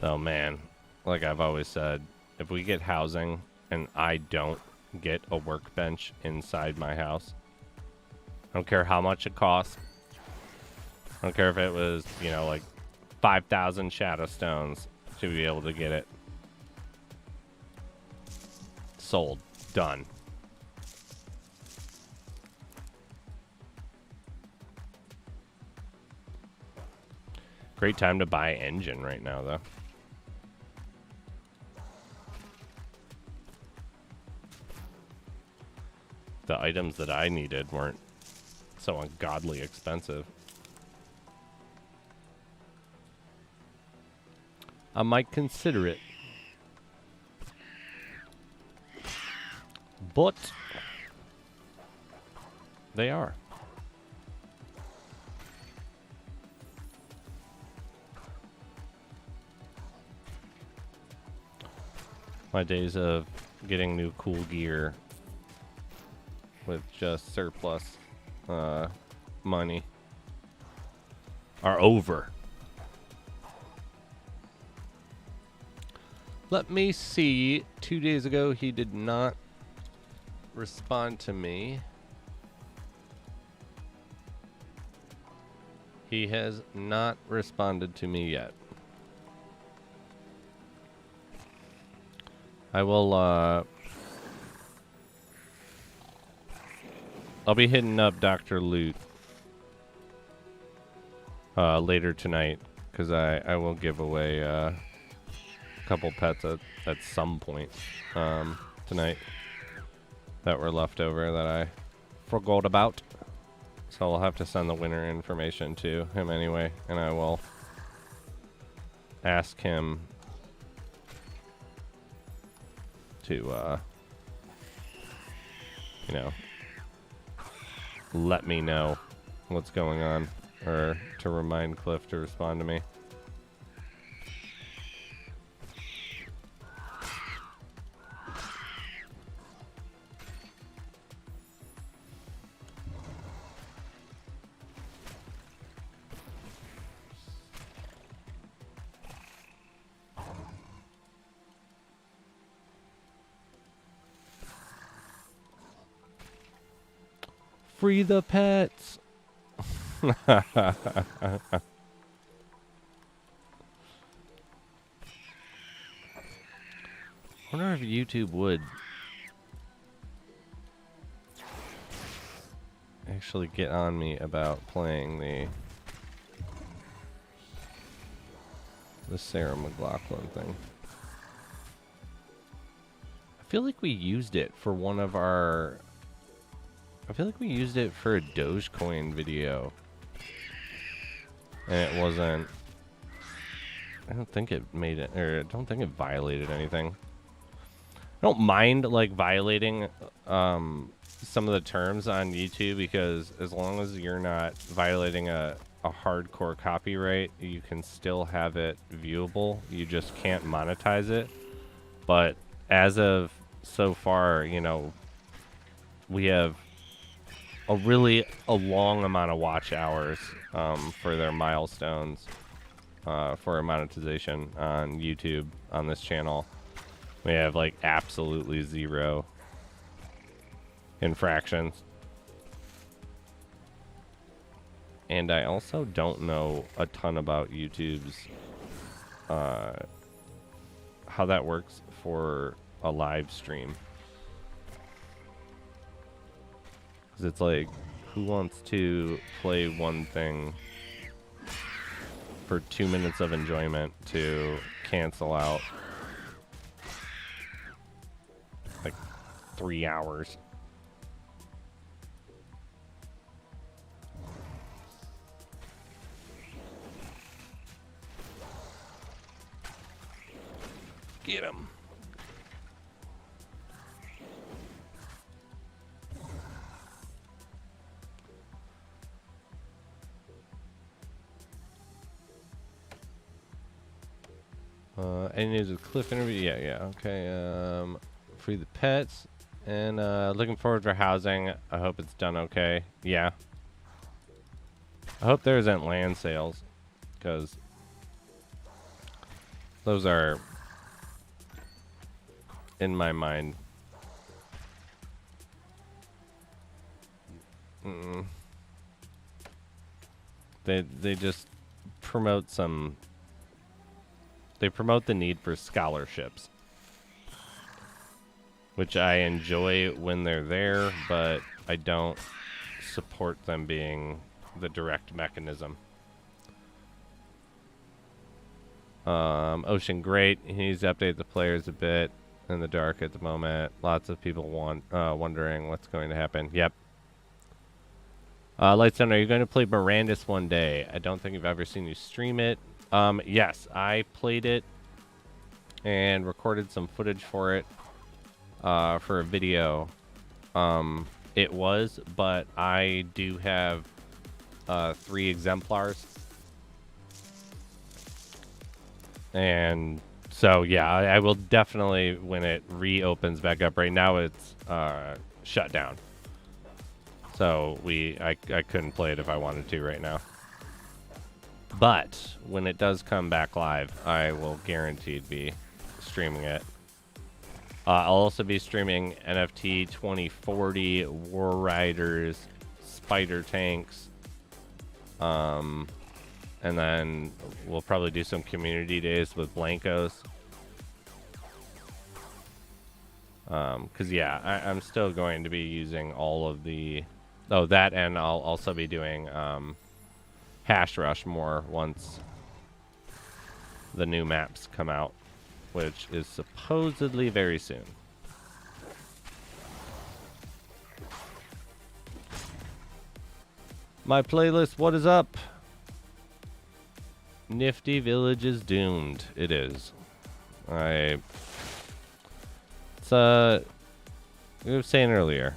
Oh man, like I've always said, if we get housing and I don't get a workbench inside my house, I don't care how much it costs. I don't care if it was, you know, like 5,000 shadow stones to be able to get it. Sold. Done. Great time to buy engine right now, though. The items that I needed weren't so ungodly expensive. I might consider it. But they are. My days of getting new cool gear with just surplus money are over. Let me see. 2 days ago, he did not respond to me. He has not responded to me yet. I will, I'll be hitting up Dr. Loot later tonight, because I will give away a couple pets at some point tonight that were left over that I forgot about. So I'll have to send the winner information to him anyway, and I will ask him to, you know, let me know what's going on, or to remind Cliff to respond to me. Free the pets. I wonder if YouTube would actually get on me about playing the Sarah McLachlan thing. I feel like we used it for one of our... I feel like we used it for a Dogecoin video. And it wasn't... I don't think it made it... Or I don't think it violated anything. I don't mind, like, violating some of the terms on YouTube, because as long as you're not violating a hardcore copyright, you can still have it viewable. You just can't monetize it. But as of so far, you know, we have a long amount of watch hours for their milestones for monetization on YouTube on this channel. We have like absolutely 0 infractions. And I also don't know a ton about YouTube's how that works for a live stream. Because it's like, who wants to play one thing for 2 minutes of enjoyment to cancel out like 3 hours? Get him. Any news with Cliff interview? Yeah, okay. Free the pets. And looking forward for housing. I hope it's done okay. Yeah. I hope there isn't land sales, because those are, in my mind, they just promote some... They promote the need for scholarships, which I enjoy when they're there, but I don't support them being the direct mechanism. Ocean great. He needs to update the players a bit in the dark at the moment. Lots of people wondering what's going to happen. Yep. Lightstone, are you going to play Mirandus one day? I don't think I've ever seen you stream it. Yes, I played it and recorded some footage for it for a video. It was, but I do have 3 exemplars. And so, yeah, I will definitely, when it reopens back up. Right now it's shut down. So I couldn't play it if I wanted to right now. But when it does come back live, I will guaranteed be streaming it. I'll also be streaming NFT 2040, War Riders, Spider Tanks. And then we'll probably do some community days with Blankos. Because, yeah, I'm still going to be using all of the... Oh, that, and I'll also be doing... Hash Rush more once the new maps come out, which is supposedly very soon. My playlist, what is up? Nifty Village is doomed. It is. I was saying earlier,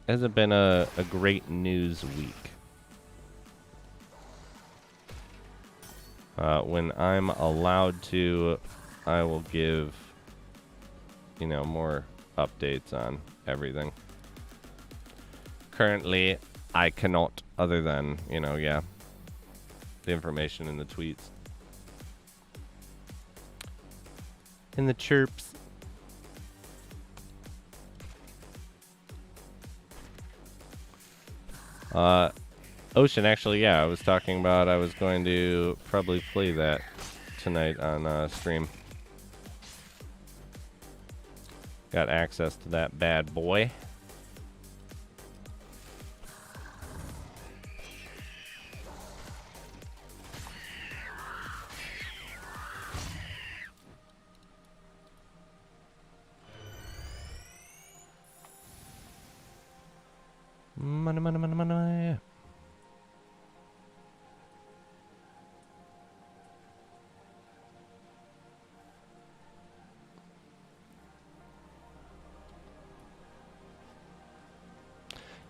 it hasn't been a great news week. When I'm allowed to, I will give, you know, more updates on everything. Currently, I cannot, other than, you know, yeah, the information in the tweets. In the chirps. Ocean, actually, yeah, I was talking about I was going to probably play that tonight on stream. Got access to that bad boy.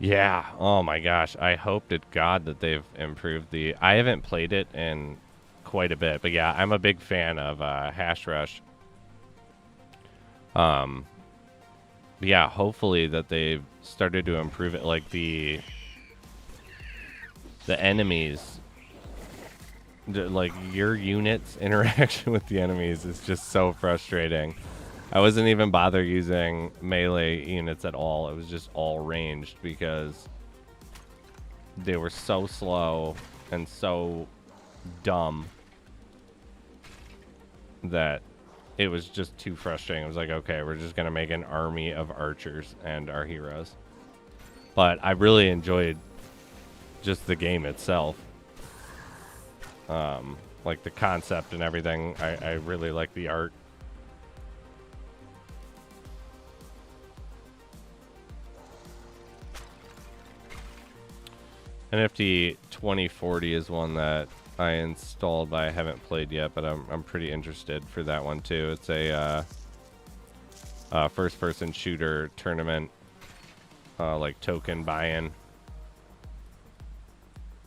Yeah. Oh my gosh. I hope to God that they've improved the. I haven't played it in quite a bit, but yeah, I'm a big fan of Hash Rush. Yeah, hopefully that they've started to improve it. Like the enemies, like your unit's interaction with the enemies is just so frustrating. I wasn't even bother using melee units at all. It was just all ranged because they were so slow and so dumb that it was just too frustrating. It was like, okay, we're just going to make an army of archers and our heroes. But I really enjoyed just the game itself. Like the concept and everything. I really like the art. NFT 2040 is one that I installed, but I haven't played yet, but I'm pretty interested for that one too. It's a first-person shooter tournament, like token buy-in,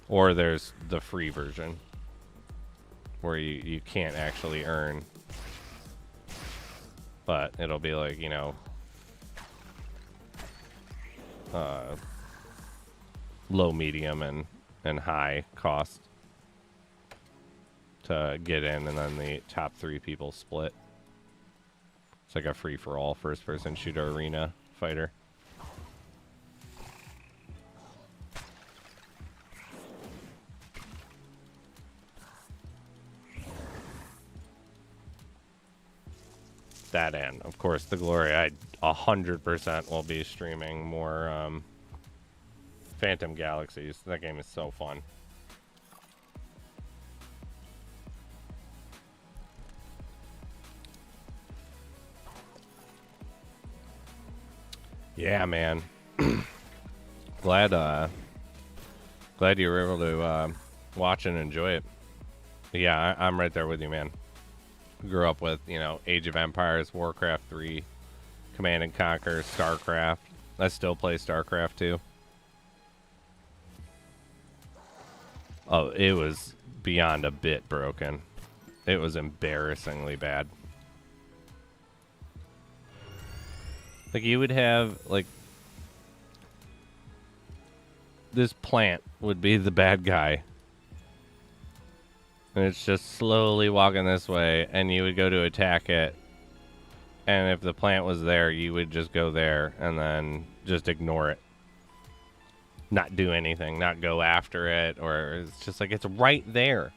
or there's the free version where you can't actually earn, but it'll be like, you know, low, medium, and high cost to get in, and then the top 3 people split. It's like a free-for-all first-person shooter arena fighter. That and, of course, the glory. I 100% will be streaming more Phantom Galaxies. That game is so fun. Yeah, man. glad you were able to watch and enjoy it. Yeah, I'm right there with you, man. Grew up with, you know, Age of Empires, Warcraft 3, Command and Conquer, StarCraft. I still play StarCraft 2. Oh, it was beyond a bit broken. It was embarrassingly bad. Like, you would have, like, this plant would be the bad guy. And it's just slowly walking this way, and you would go to attack it. And if the plant was there, you would just go there and then just ignore it. Not do anything, not go after it, or it's just like, it's right there.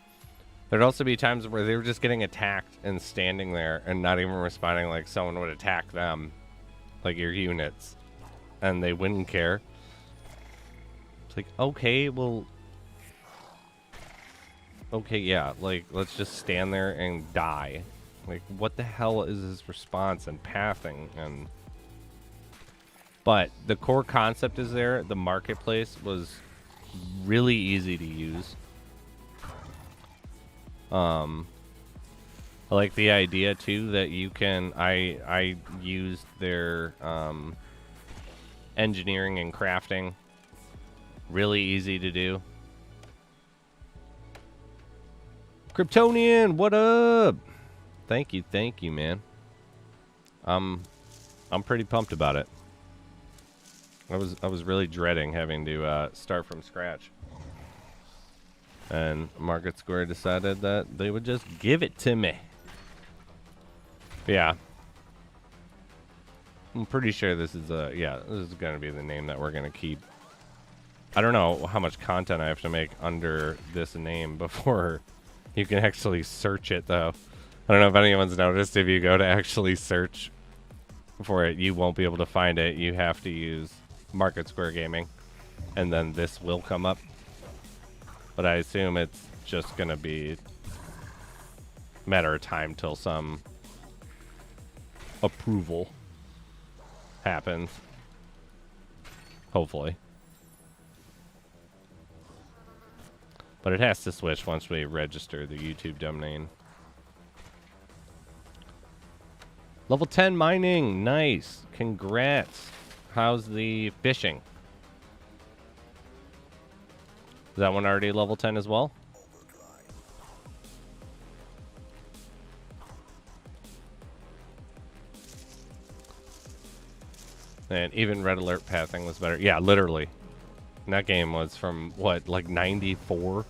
There'd also be times where they were just getting attacked and standing there and not even responding, like someone would attack them, like your units, and they wouldn't care. It's like, okay, well, okay, yeah, like, let's just stand there and die. Like, what the hell is his response and pathing? And but the core concept is there. The marketplace was really easy to use. I like the idea too that you can. I used their engineering and crafting. Really easy to do. Kryptonian, what up? Thank you, man. I'm pretty pumped about it. I was really dreading having to start from scratch. And Market Square decided that they would just give it to me. Yeah. I'm pretty sure this is this is going to be the name that we're going to keep. I don't know how much content I have to make under this name before you can actually search it, though. I don't know if anyone's noticed, if you go to actually search for it, you won't be able to find it. You have to use Market Square Gaming, and then this will come up. But I assume it's just going to be a matter of time till some approval happens. Hopefully. But it has to switch once we register the YouTube domain. Level 10 mining. Nice. Congrats. How's the fishing? that one already level 10 as well? And even Red Alert pathing was better. Yeah, literally. And that game was from, what, like 94?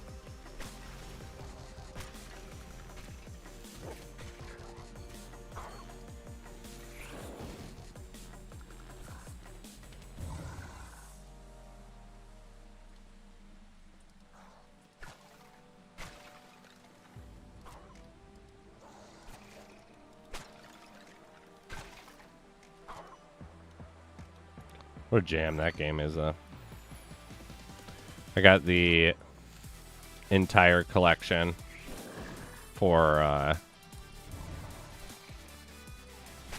What a jam that game is, I got the entire collection for,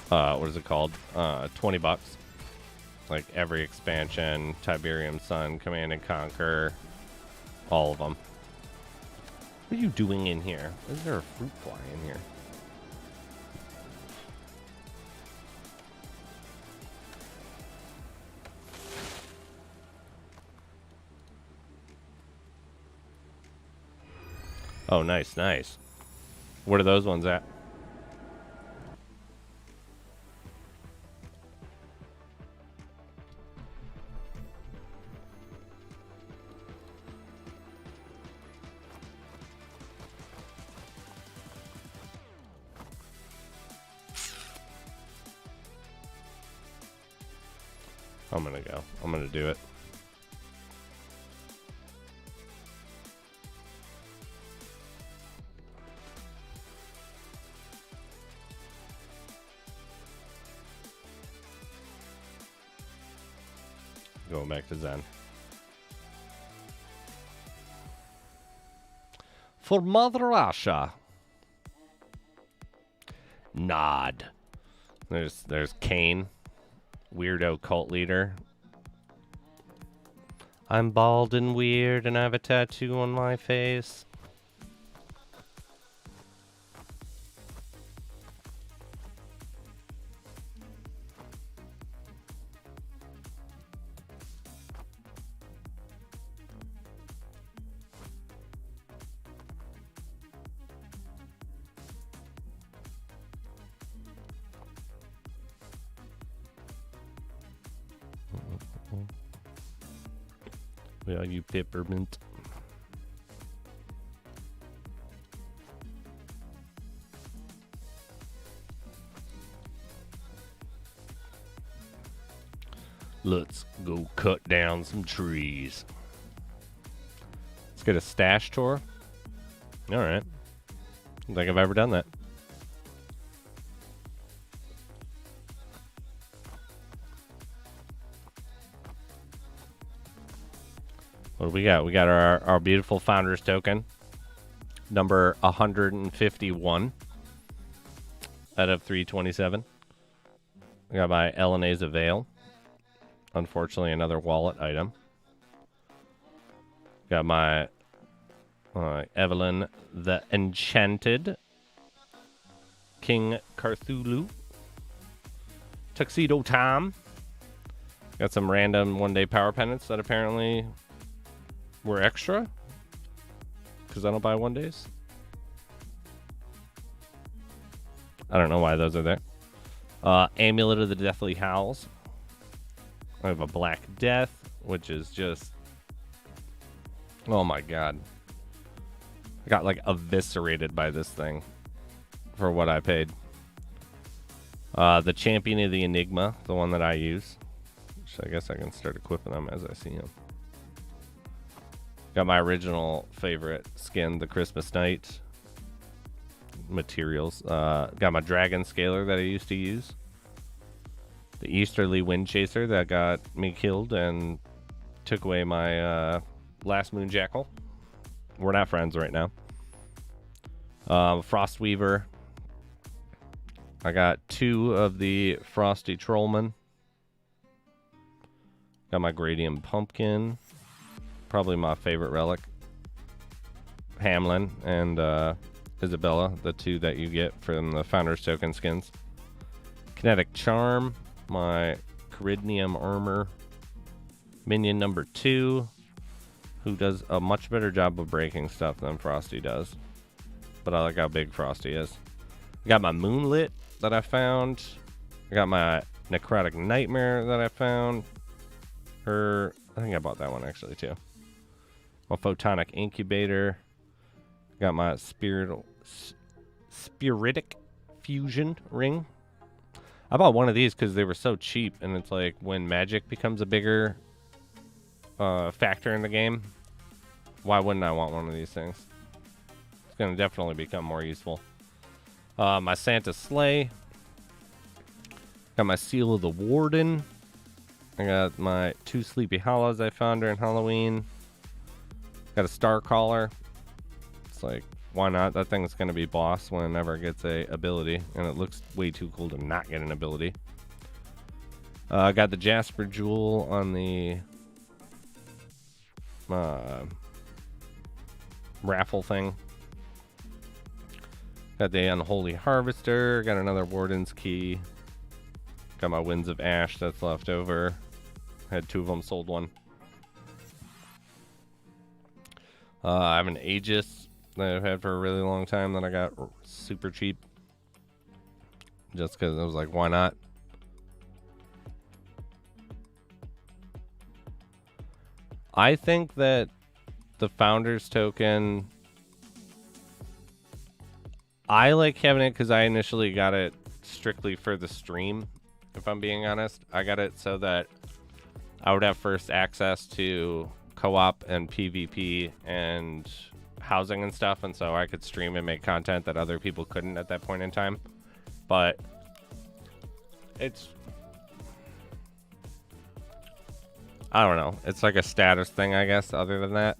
what is it called? 20 bucks. Like every expansion, Tiberium Sun, Command and Conquer, all of them. What are you doing in here? Is there a fruit fly in here? Oh, nice, nice. What are those ones at? I'm gonna go. I'm gonna do it. Going back to Zen. For Mother Russia. Nod. There's Kane. Weirdo cult leader. I'm bald and weird and I have a tattoo on my face. Well, you peppermint. Let's go cut down some trees. Let's get a stash tour. All right. Don't think I've ever done that. What do we got? We got our beautiful Founders token. Number 151 out of 327. I got my Eleneza Veil. Unfortunately, another wallet item. Got my Evelyn the Enchanted. King Carthulu. Tuxedo Tom. Got some random one-day power pennants that apparently were extra. Because I don't buy one days. I don't know why those are there. Amulet of the Deathly Howls. I have a Black Death, which is just... Oh my god. I got like eviscerated by this thing for what I paid. The Champion of the Enigma, the one that I use. Which I guess I can start equipping them as I see them. Got my original favorite skin, the Christmas Knight materials. Got my Dragon Scaler that I used to use. The Easterly Wind Chaser that got me killed and took away my last Moon Jackal. We're not friends right now. Frostweaver. I got 2 of the Frosty Trollman. Got my Gradium Pumpkin. Probably my favorite relic. Hamlin and Isabella, the 2 that you get from the Founders Token skins. Kinetic Charm, my Caridnium Armor. Minion number 2. who does a much better job of breaking stuff than Frosty does. But I like how big Frosty is. I got my Moonlit that I found. I got my Necrotic Nightmare that I found. I think I bought that one actually too. My Photonic Incubator. Got my Spiritic Fusion Ring. I bought one of these because they were so cheap, and it's like when magic becomes a bigger factor in the game, why wouldn't I want one of these things? It's going to definitely become more useful. My Santa Sleigh. Got my Seal of the Warden. I got my 2 Sleepy Hollows I found during Halloween. Got a Star Caller. It's like, why not? That thing's going to be boss whenever it gets a ability, and it looks way too cool to not get an ability. I got the Jasper Jewel on the raffle thing. Got the Unholy Harvester. Got another Warden's Key. Got my Winds of Ash that's left over. Had 2 of them, sold 1. I have an Aegis that I've had for a really long time that I got super cheap. Just because I was like, why not? I think that the Founders Token, I like having it because I initially got it strictly for the stream, if I'm being honest. I got it so that I would have first access to co-op and PvP and housing and stuff, and so I could stream and make content that other people couldn't at that point in time. But it's, I don't know, it's like a status thing, I guess. Other than that,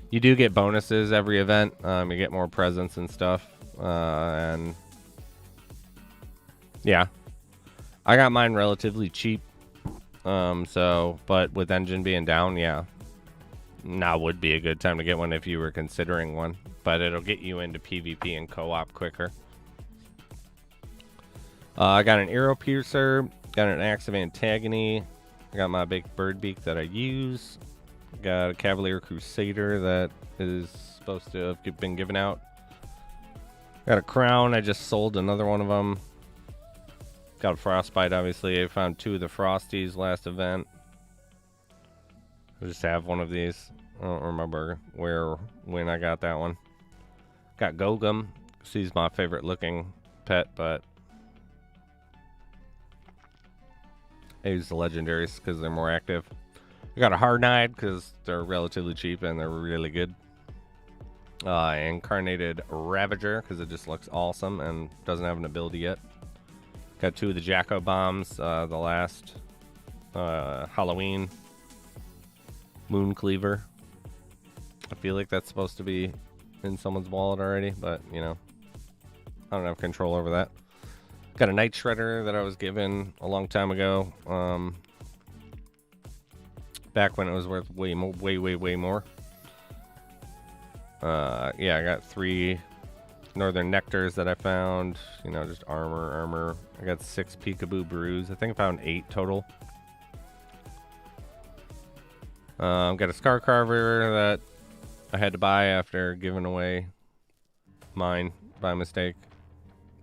you do get bonuses every event. You get more presents and stuff, and yeah, I got mine relatively cheap. But with engine being down, yeah, now would be a good time to get one if you were considering one. But it'll get you into PvP and co-op quicker. I got an Arrow Piercer, got an Axe of Antagony, I got my big bird beak that I use, got a Cavalier Crusader that is supposed to have been given out, got a crown, I just sold another one of them. Got a Frostbite, obviously. I found 2 of the Frosties last event. I just have one of these. I don't remember when I got that one. Got Gogum. She's my favorite looking pet, but I use the legendaries because they're more active. I got a Hard-Eyed because they're relatively cheap and they're really good. Incarnated Ravager because it just looks awesome and doesn't have an ability yet. Got 2 of the Jacko Bombs, the last Halloween. Moon Cleaver. I feel like that's supposed to be in someone's wallet already, but, you know, I don't have control over that. Got a Night Shredder that I was given a long time ago. Back when it was worth way more. Yeah, I got 3 Northern Nectars that I found, you know, just armor. I got 6 Peekaboo Brews. I think I found 8 total. Got a Scar Carver that I had to buy after giving away mine by mistake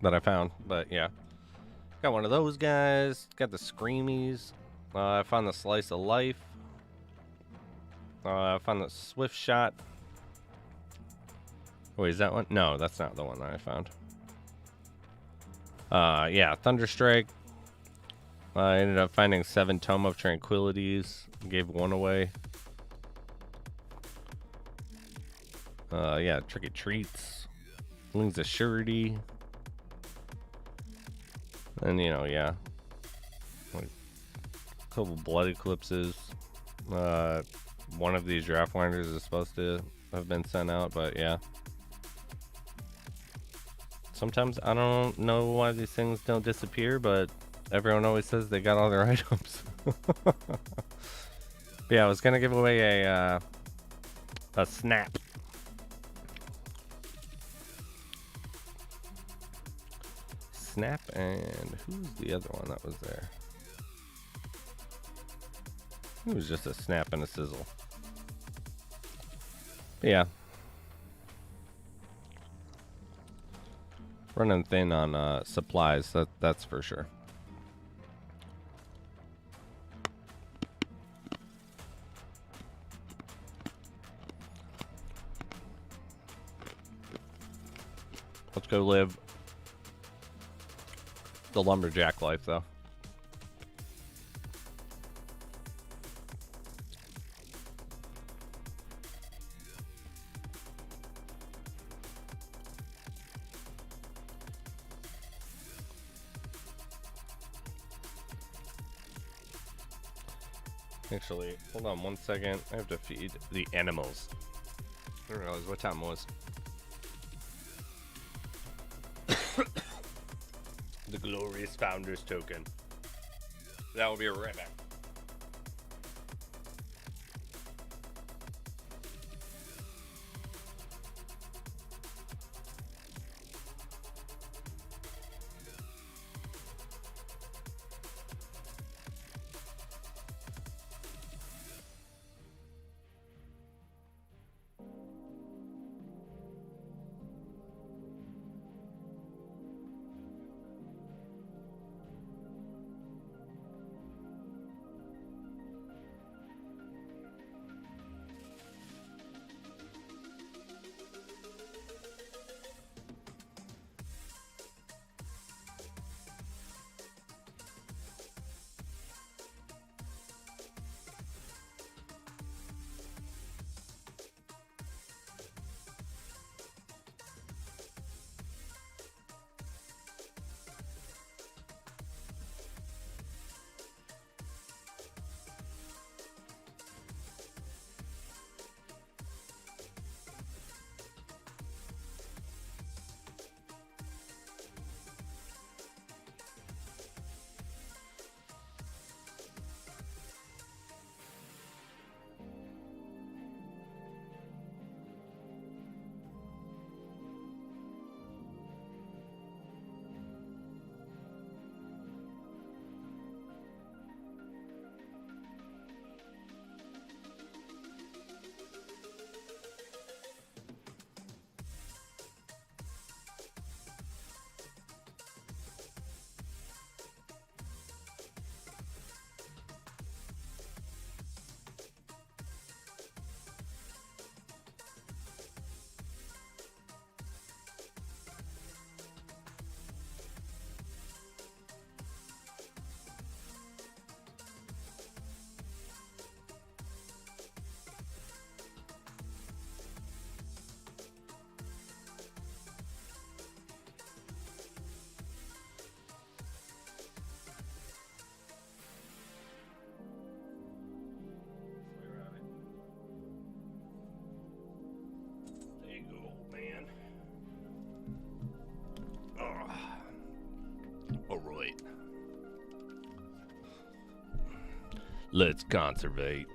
that I found, but yeah. Got one of those guys. Got the Screamies. I found the Slice of Life. I found the Swift Shot. Wait, is that one? No, that's not the one that I found. Yeah, Thunderstrike. I ended up finding 7 Tome of Tranquilities. Gave 1 away. Yeah, Tricky Treats. Wings of Surety. And, you know, yeah. Like, a couple Blood Eclipses. One of these draft winders is supposed to have been sent out, but yeah. Sometimes I don't know why these things don't disappear, but everyone always says they got all their items. Yeah, I was gonna give away a snap. Snap, and who's the other one that was there? It was just a snap and a sizzle. Yeah. Running thin on supplies, that's for sure. Let's go live the lumberjack life, though. Actually, hold on 1 second. I have to feed the animals. I didn't realize what time it was. The glorious founder's token. That will be right back. Alright. Let's conservate.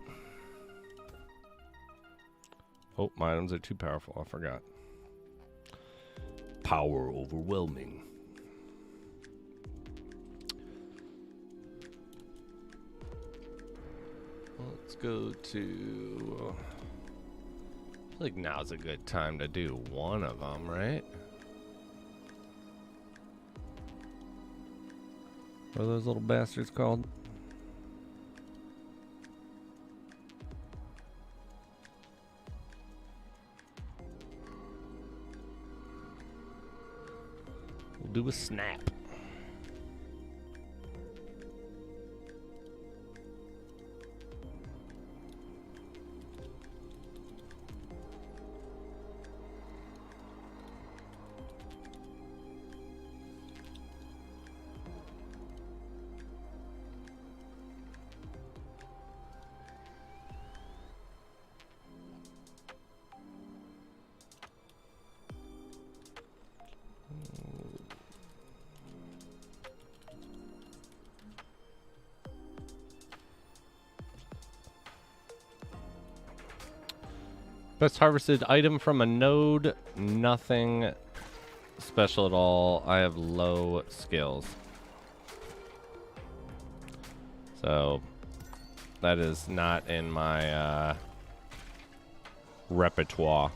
Oh, my items are too powerful. I forgot. Power overwhelming. Let's go to... I feel like now's a good time to do one of them, right? What are those little bastards called? We'll do a snap. Best harvested item from a node, nothing special at all. I have low skills. So that is not in my repertoire.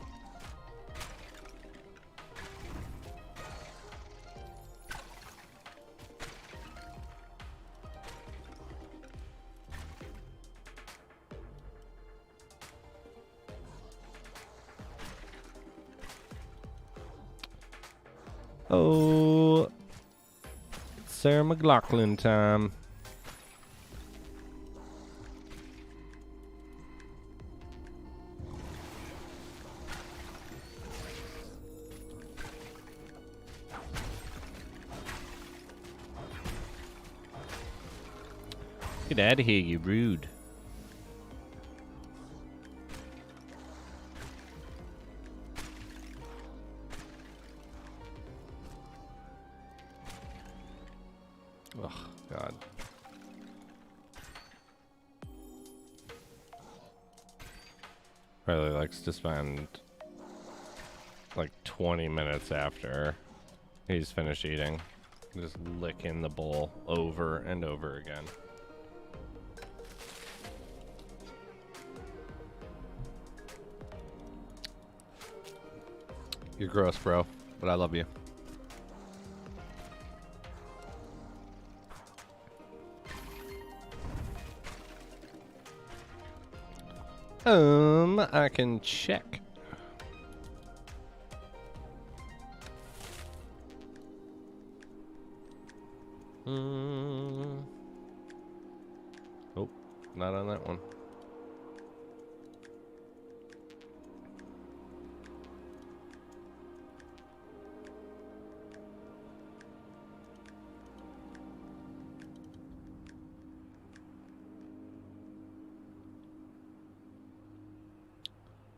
Oh, Sarah McLachlan time. Get out of here, you rude. Oh, God. Riley likes to spend like 20 minutes after he's finished eating, just licking the bowl over and over again. You're gross, bro, but I love you. I can check. Oh, not on that one.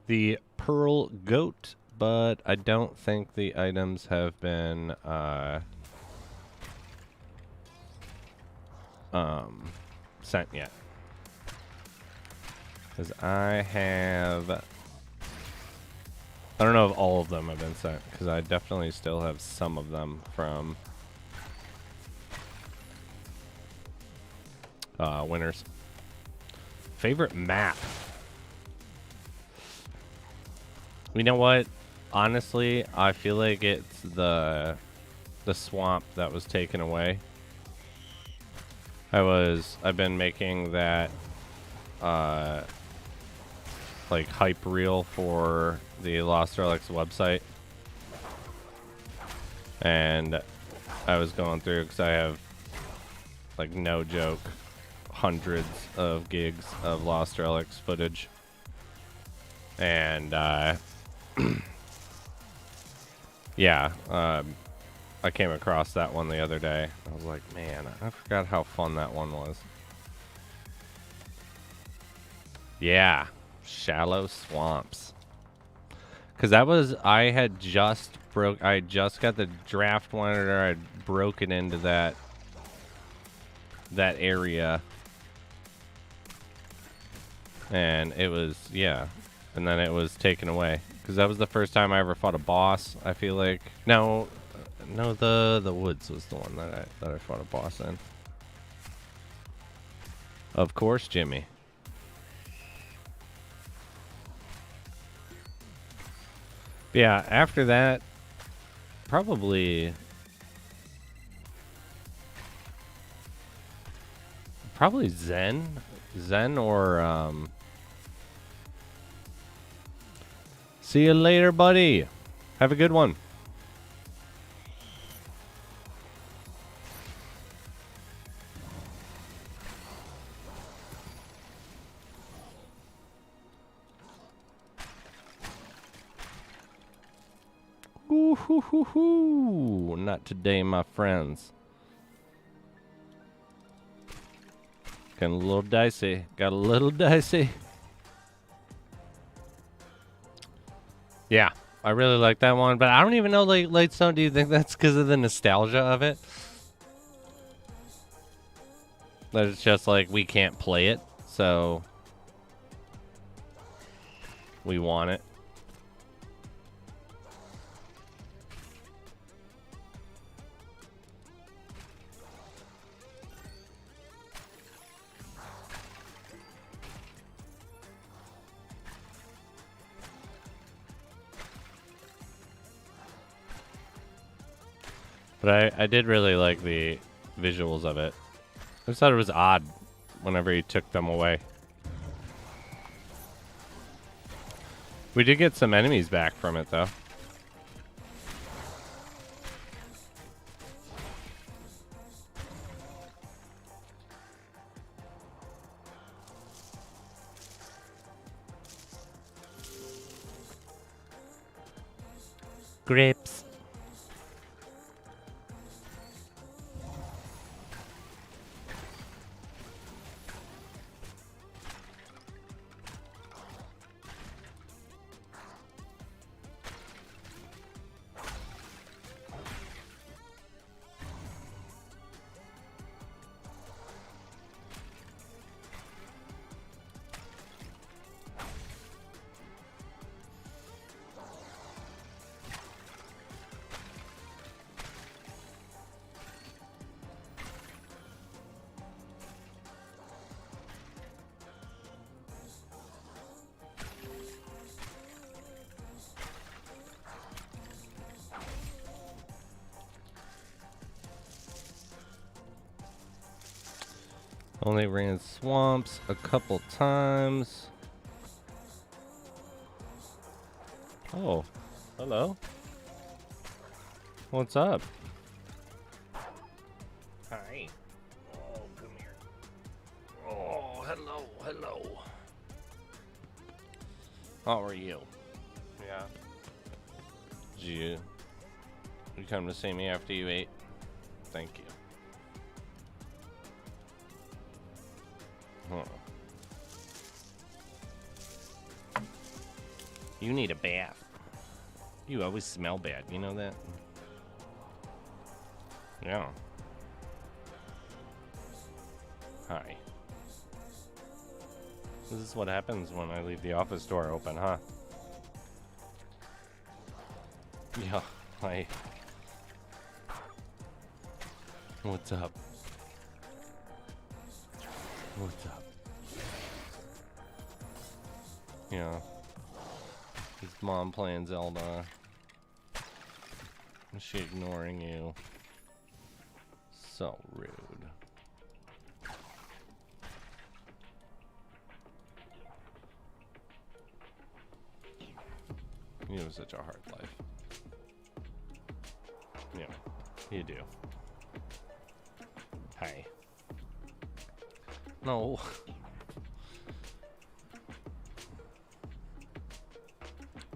The Pearl Goat, but I don't think the items have been sent yet. Because I don't know if all of them have been sent, because I definitely still have some of them from winners. Favorite map? You know what? Honestly, I feel like it's the swamp that was taken away. I've been making that like hype reel for the Lost Relics website, and I was going through because I have, like, no joke, hundreds of gigs of Lost Relics footage, and yeah, I came across that one the other day. I was like, man, I forgot how fun that one was. Yeah, shallow swamps. Because that was, I just got the draft monitor. I'd broken into that area. And it was, yeah. And then it was taken away. Because that was the first time I ever fought a boss, I feel like. No, the woods was the one that I fought a boss in. Of course, Jimmy. Yeah, after that, probably Zen or see you later, buddy. Have a good one. Ooh, hoo, hoo, hoo. Not today, my friends. Getting a little dicey. Got a little dicey. Yeah, I really like that one, but I don't even know, like, Lightstone, do you think that's because of the nostalgia of it? That it's just like, we can't play it, so we want it. But I did really like the visuals of it. I just thought it was odd whenever he took them away. We did get some enemies back from it, though. Grips. Only ran swamps a couple times. Oh, hello. What's up? Hi. Oh, come here. Oh, hello, hello. How are you? Yeah. Did you come to see me after you ate? Thank you. Huh. You need a bath. You always smell bad, you know that? Yeah. Hi. This is what happens when I leave the office door open, huh? Yeah, hi. What's up? What's up? Yeah. Is mom playing Zelda? Is she ignoring you? So rude. You have such a hard life. Yeah, you do. Hi. No.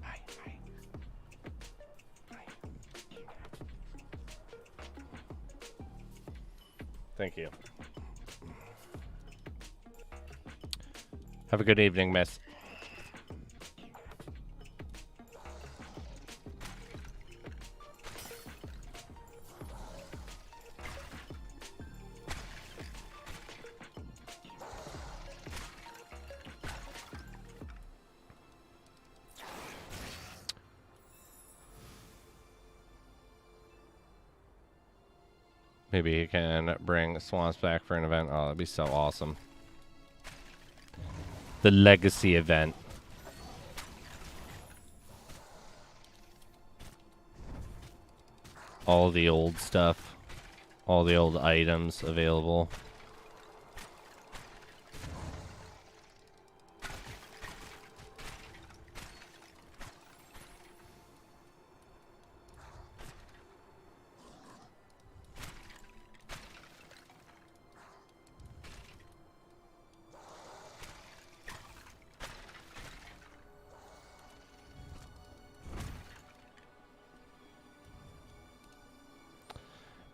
Hi, hi. Hi. Thank you. Have a good evening, miss. Maybe he can bring Swamps back for an event. Oh, that'd be so awesome. The Legacy event. All the old stuff. All the old items available.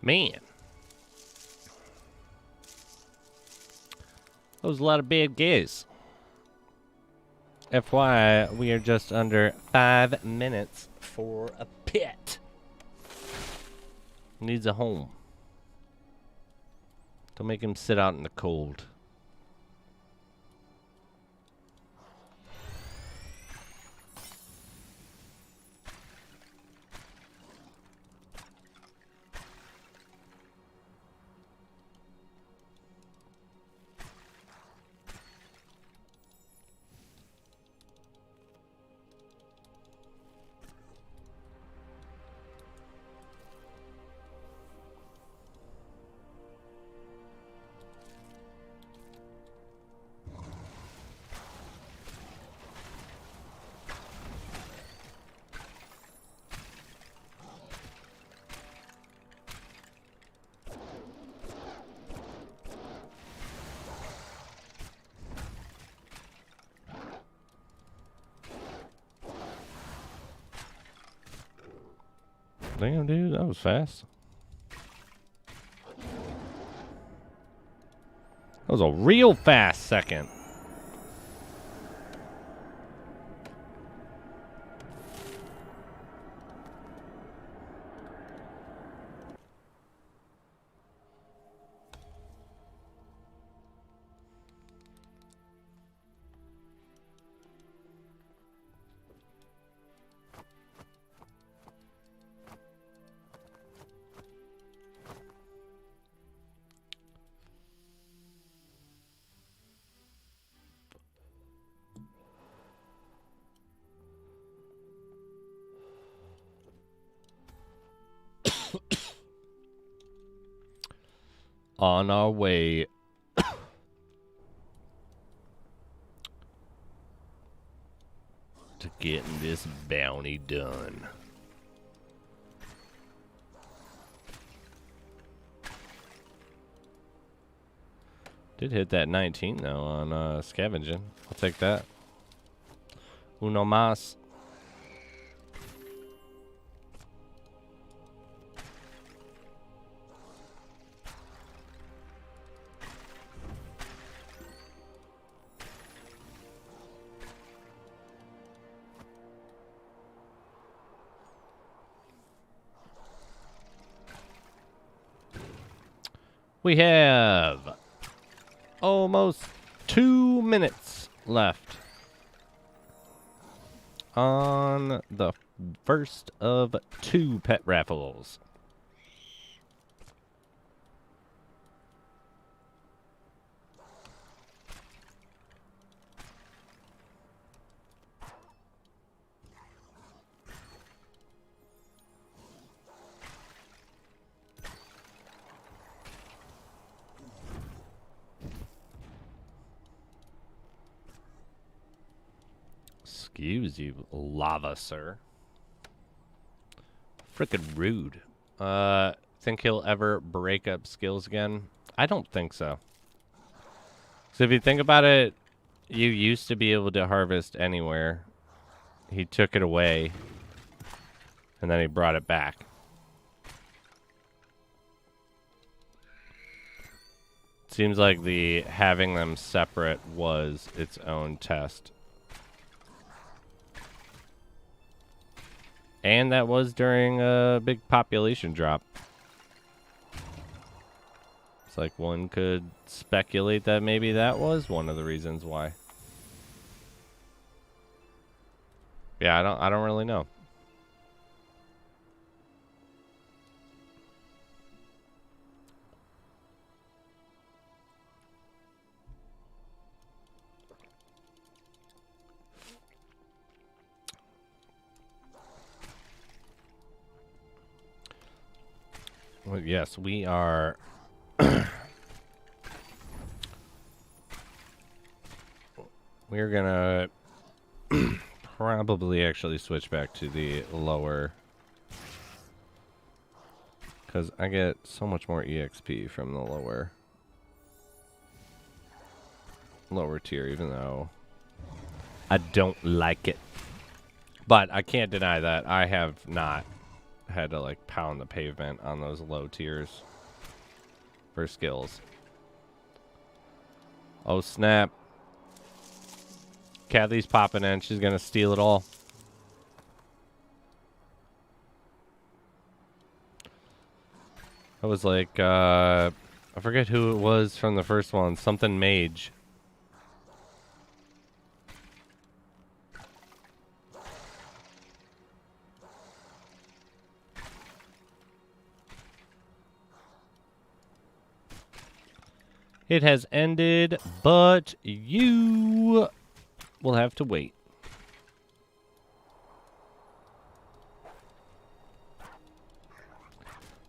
Man. That was a lot of big gays. FYI, we are just under 5 minutes for a pet. Needs a home. Don't make him sit out in the cold. Damn, dude, that was fast. That was a real fast second. On our way. To getting this bounty done. Did hit that 19 though on scavenging. I'll take that. Uno mas. We have almost 2 minutes left on the first of 2 pet raffles. Excuse you, lava, sir. Frickin' rude. Think he'll ever break up skills again? I don't think so. So if you think about it, you used to be able to harvest anywhere. He took it away, and then he brought it back. Seems like the having them separate was its own test. And that was during a big population drop. It's like one could speculate that maybe that was one of the reasons why. Yeah, I don't really know. Well, yes, we are. We're gonna probably actually switch back to the lower, because I get so much more EXP from the lower tier, even though I don't like it. But I can't deny that I have not had to like pound the pavement on those low tiers for skills. Oh snap. Kathy's popping in. She's gonna steal it all. I was like, I forget who it was from the first one. Something mage. It has ended, but you will have to wait.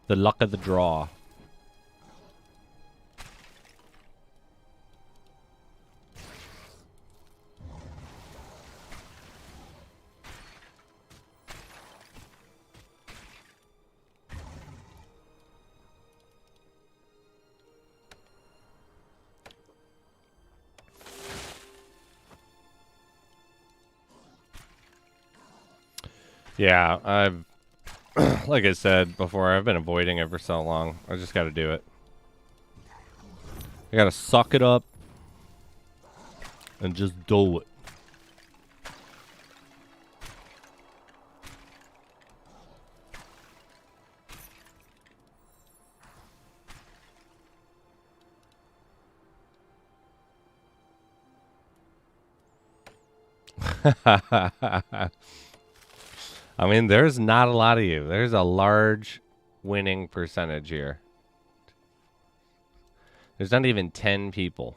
The luck of the draw. Yeah, I've Like I said before, I've been avoiding it for so long. I just got to do it. I got to suck it up and just do it. I mean, there's not a lot of you. There's a large winning percentage here. There's not even 10 people.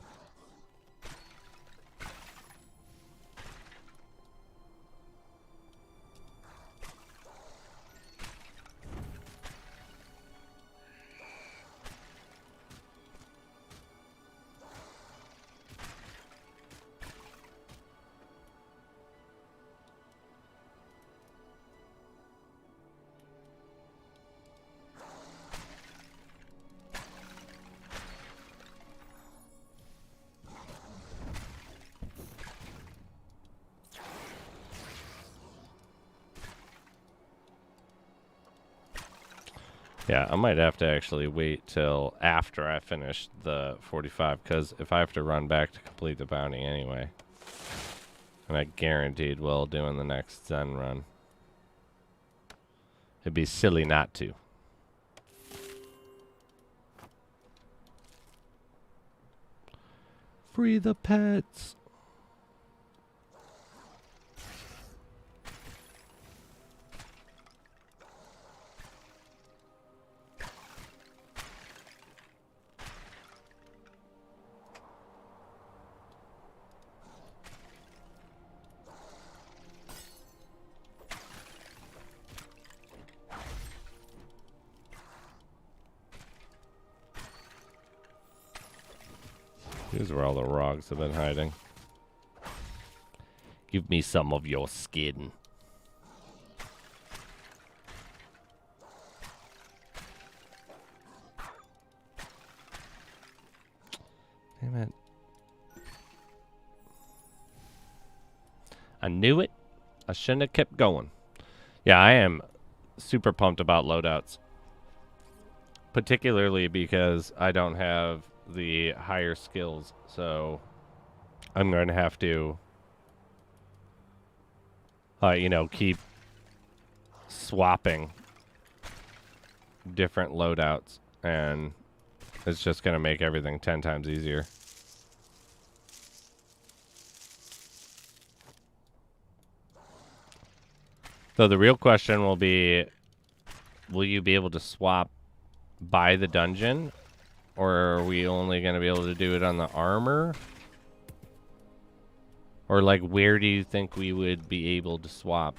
Yeah, I might have to actually wait till after I finish the 45, because if I have to run back to complete the bounty anyway, and I guaranteed will doing the next Zen run, it'd be silly not to. Free the pets. Here's where all the rogues have been hiding. Give me some of your skin. Damn it. I knew it. I shouldn't have kept going. Yeah, I am super pumped about loadouts. Particularly because I don't have the higher skills. So I'm going to have to, you know, keep swapping different loadouts. And it's just going to make everything 10 times easier. So the real question will be, will you be able to swap by the dungeon? Or are we only going to be able to do it on the armor? Or, like, where do you think we would be able to swap?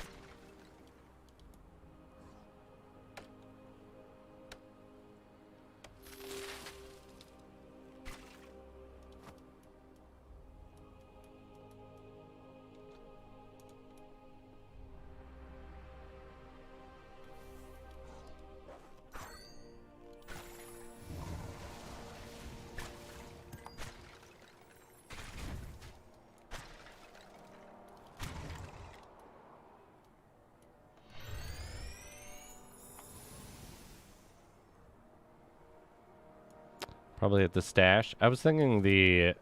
Probably at the stash. I was thinking the,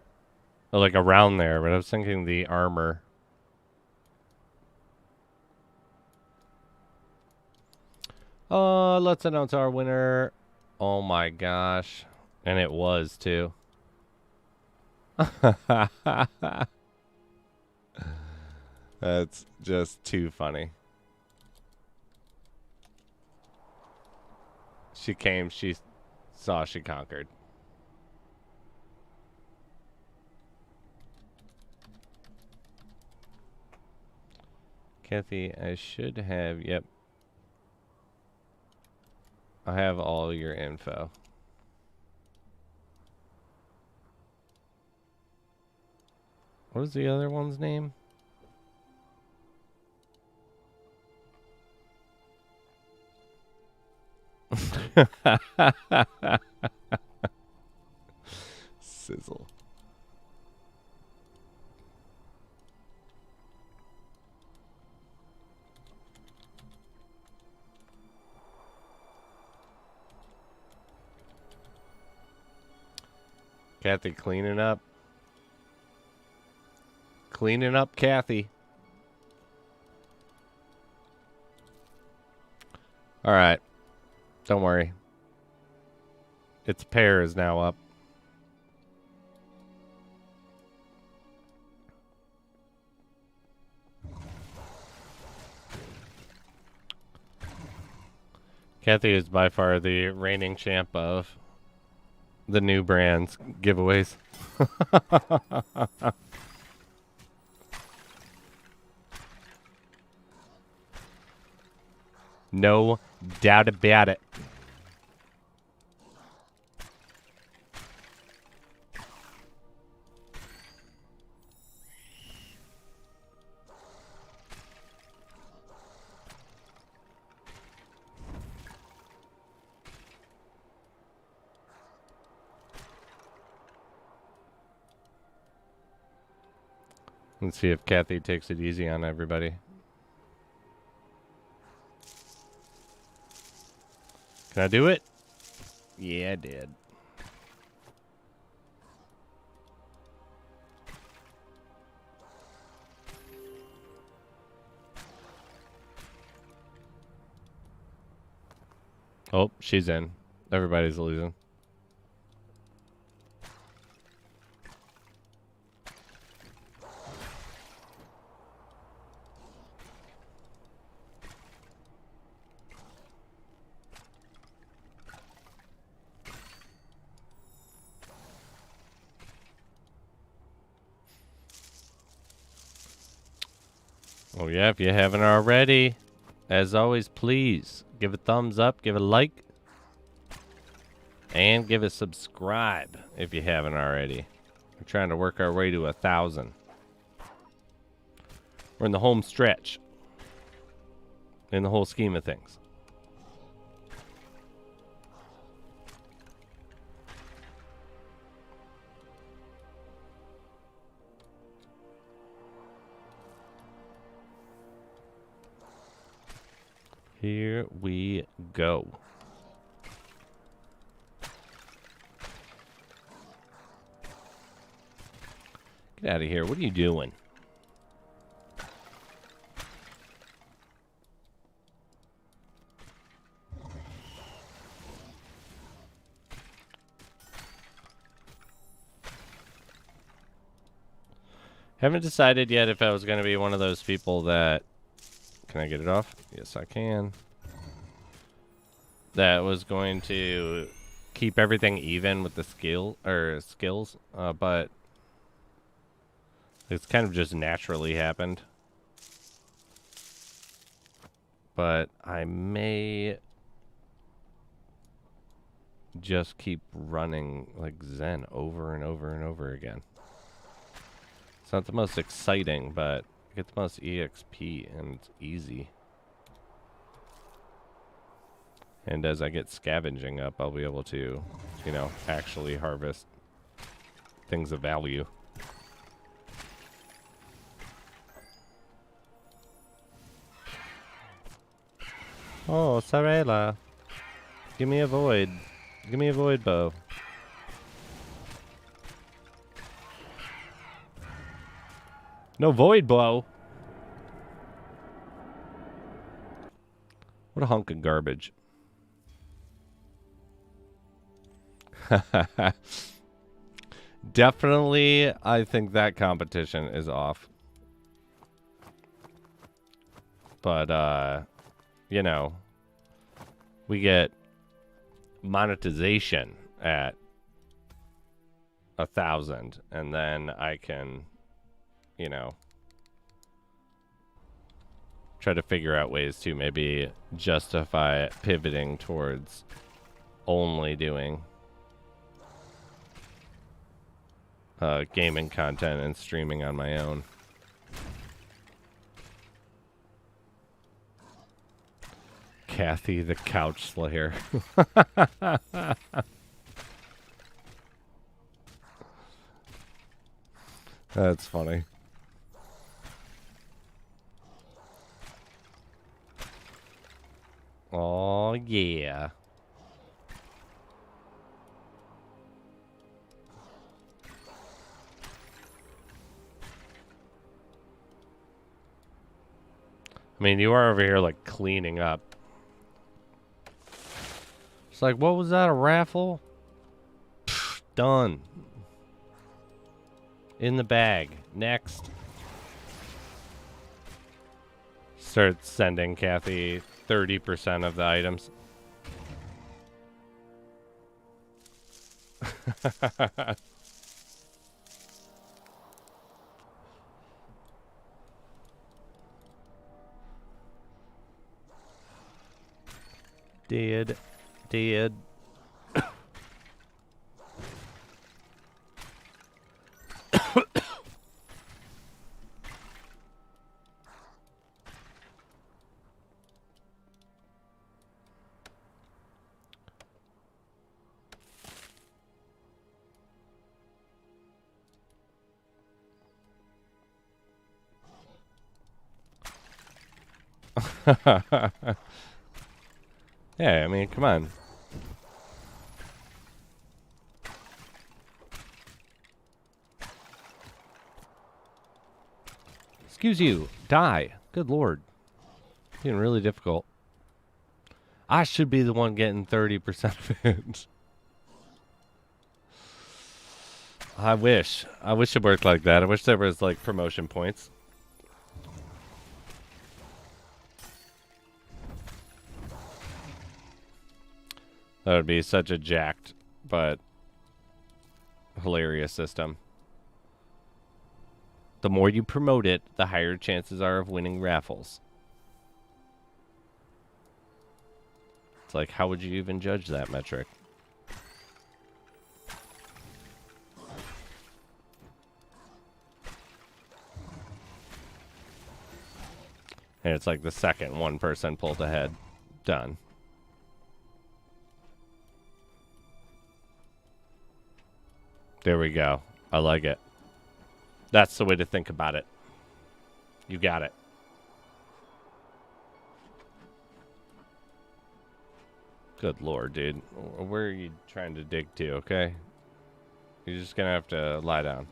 like, around there, but I was thinking the armor. Let's announce our winner. Oh my gosh. And it was, too. That's just too funny. She came, she saw, she conquered. Kathy, I should have, yep. I have all your info. What was the other one's name? Sizzle. Kathy cleaning up. Cleaning up, Kathy. All right. Don't worry. Its pair is now up. Kathy is by far the reigning champ of the new brands giveaways. No doubt about it. Let's see if Kathy takes it easy on everybody. Can I do it? Yeah, I did. Oh, she's in. Everybody's losing. Oh yeah, if you haven't already, as always, please give a thumbs up, give a like, and give a subscribe if you haven't already. We're trying to work our way to 1,000. We're in the home stretch. In the whole scheme of things. Here we go. Get out of here. What are you doing? Haven't decided yet if I was going to be one of those people that... Can I get it off? Yes, I can. That was going to keep everything even with the skills, but it's kind of just naturally happened. But I may just keep running like Zen over and over and over again. It's not the most exciting, but I get the most EXP and it's easy. And as I get scavenging up, I'll be able to, you know, actually harvest things of value. Oh, Sarela. Give me a void. Give me a void bow. No void bow. What a hunk of garbage. Definitely, I think that competition is off. But, you know, we get monetization at 1,000, and then I can, you know, try to figure out ways to maybe justify pivoting towards only doing gaming content and streaming on my own. Kathy the Couch Slayer. That's funny. Oh, yeah. I mean, you are over here, like, cleaning up. It's like, what was that, a raffle? Pfft, done. In the bag. Next. Start sending Kathy 30% of the items. Dead. Yeah, I mean, come on. Excuse you. Die. Good lord. Getting really difficult. I should be the one getting 30% of it. I wish. I wish it worked like that. I wish there was, like, promotion points. That would be such a jacked, but hilarious system. The more you promote it, the higher chances are of winning raffles. It's like, how would you even judge that metric? And it's like the second one person pulled ahead. Done. There we go. I like it. That's the way to think about it. You got it. Good lord, dude. Where are you trying to dig to, okay? You're just gonna have to lie down.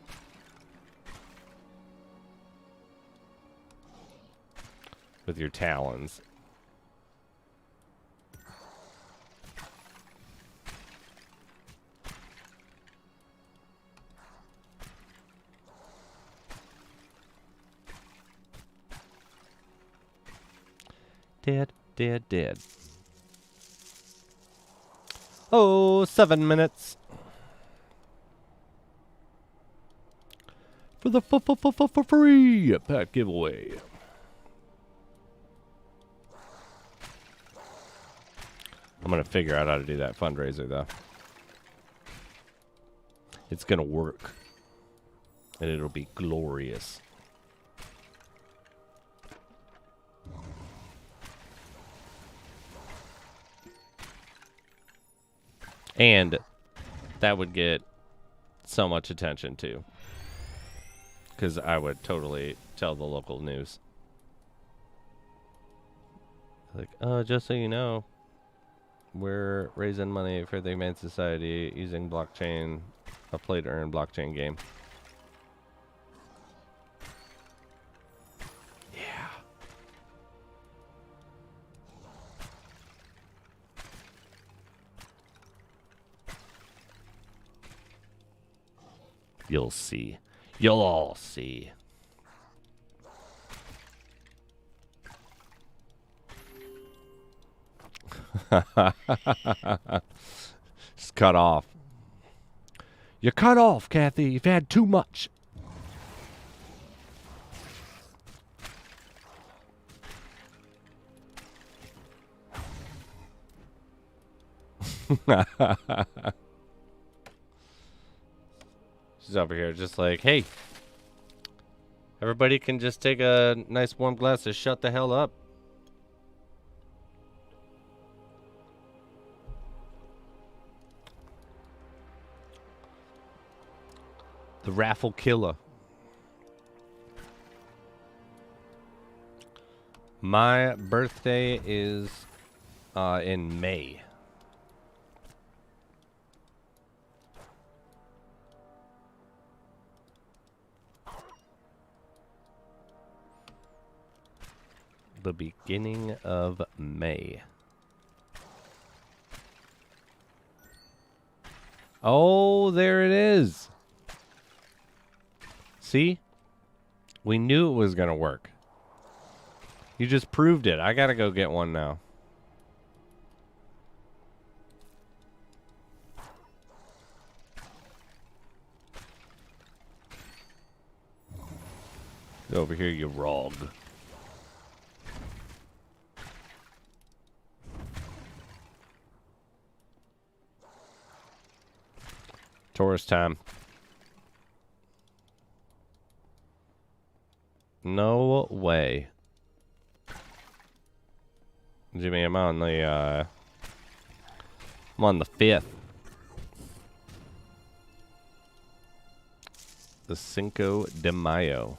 With your talons. Dead. Oh, 7 minutes. For the free pack giveaway. I'm going to figure out how to do that fundraiser, though. It's going to work. And it'll be glorious. And that would get so much attention, too. Because I would totally tell the local news. Like, just so you know, we're raising money for the Humane Society using blockchain, a play-to-earn blockchain game. Yeah. You'll see. You'll all see. Just cut off. You're cut off, Kathy. You've had too much. She's over here just like, hey, everybody can just take a nice warm glass to shut the hell up. The raffle killer. My birthday is in May. The beginning of May. Oh, there it is. See? We knew it was going to work. You just proved it. I got to go get one now. Get over here, you rogue. Tourist time. No way. Jimmy, I'm on the 5th. The Cinco de Mayo.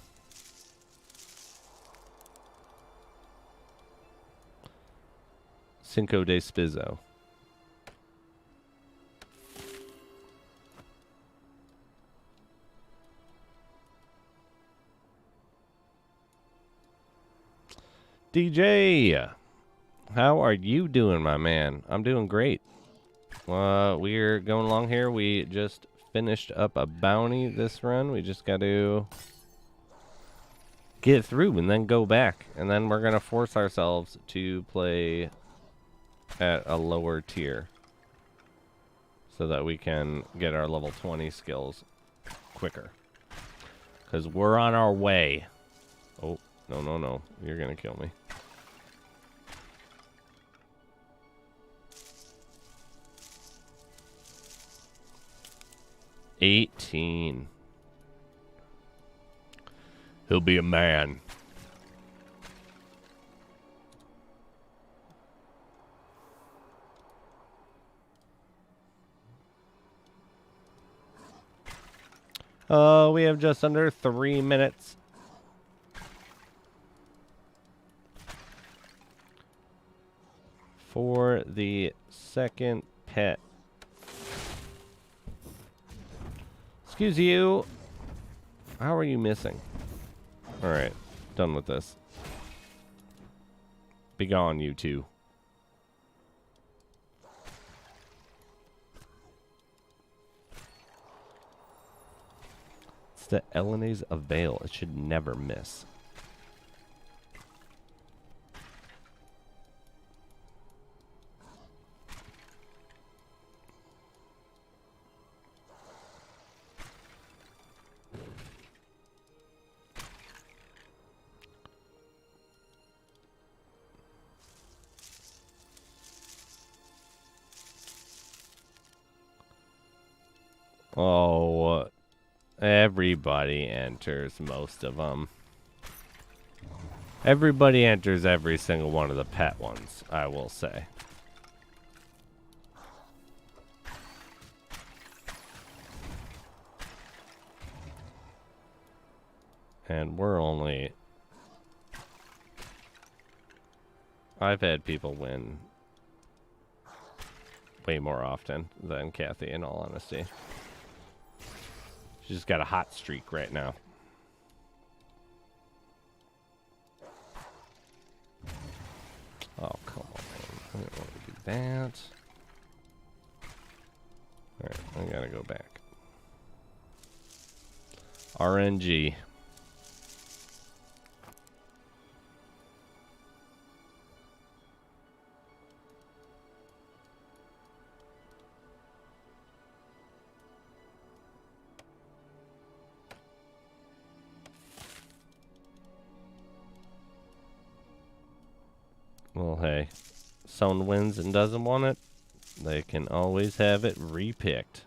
Cinco de Spizzo. DJ, how are you doing, my man? I'm doing great. We're going along here. We just finished up a bounty this run. We just got to get through and then go back. And then we're going to force ourselves to play at a lower tier so that we can get our level 20 skills quicker. Because we're on our way. Oh, no, no, no. You're going to kill me. $18. He'll be a man. We have just under 3 minutes. For the second pet. Excuse you. How are you missing? Alright, done with this. Be gone, you two. It's the Ellena's Avail. It should never miss. Oh, everybody enters most of them. Everybody enters every single one of the pet ones, I will say. And we're only... I've had people win way more often than Kathy, in all honesty. She's got a hot streak right now. Oh, come on. I don't want to do that. Alright, I gotta go back. RNG. Well, hey, someone wins and doesn't want it, they can always have it repicked.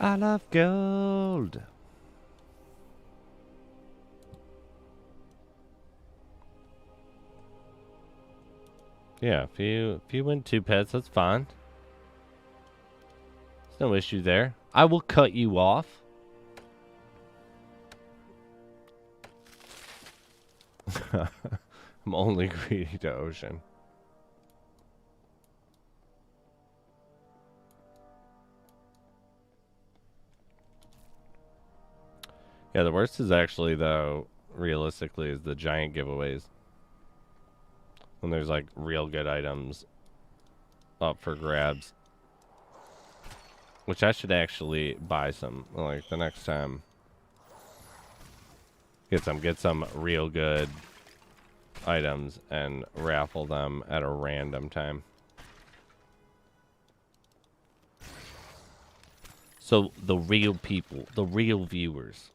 I love gold. Yeah, if you win 2 pets, that's fine. There's no issue there. I will cut you off. I'm only greedy to ocean. Yeah, the worst is actually, though, realistically, is the giant giveaways. When there's, like, real good items up for grabs. Which I should actually buy some, like, the next time. Get some real good items and raffle them at a random time. So the real people, the real viewers.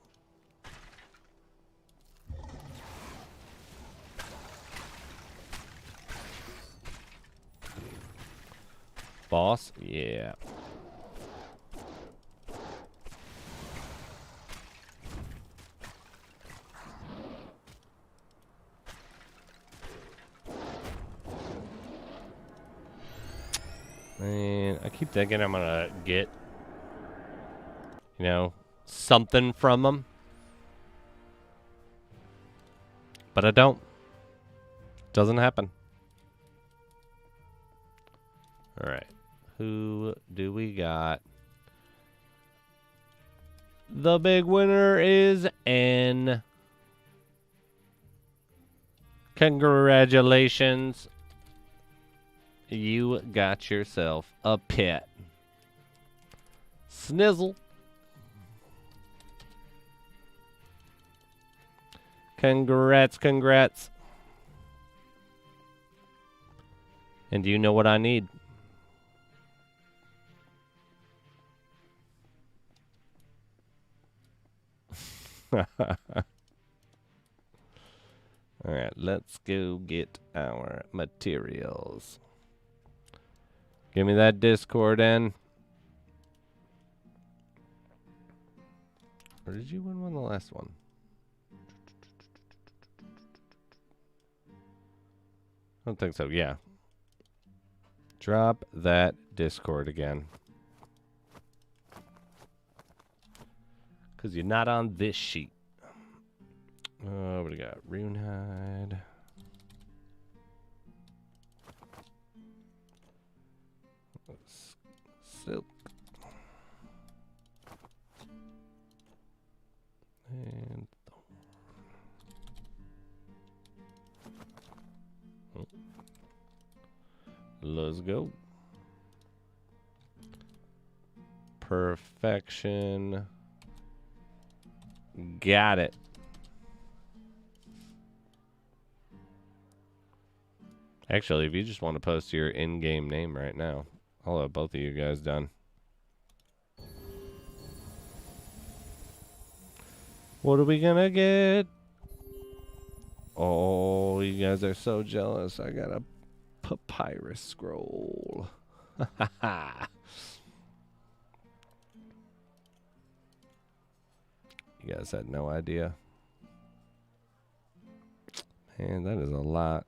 Boss? Yeah. Man, I keep thinking I'm gonna get, you know, something from them. But I don't. Doesn't happen. Alright. Who do we got? The big winner is N. Congratulations. You got yourself a pet. Snizzle. Congrats, congrats. And do you know what I need? Alright, let's go get our materials. Give me that Discord in. Or did you win the last one? I don't think so, yeah. Drop that Discord again. Because you're not on this sheet. What do we got? Runehide. Silk. And oh. Let's go. Perfection. Got it. Actually, if you just want to post your in-game name right now, I'll have both of you guys done. What are we gonna get? Oh, you guys are so jealous. I got a papyrus scroll. You guys had no idea. Man, that is a lot.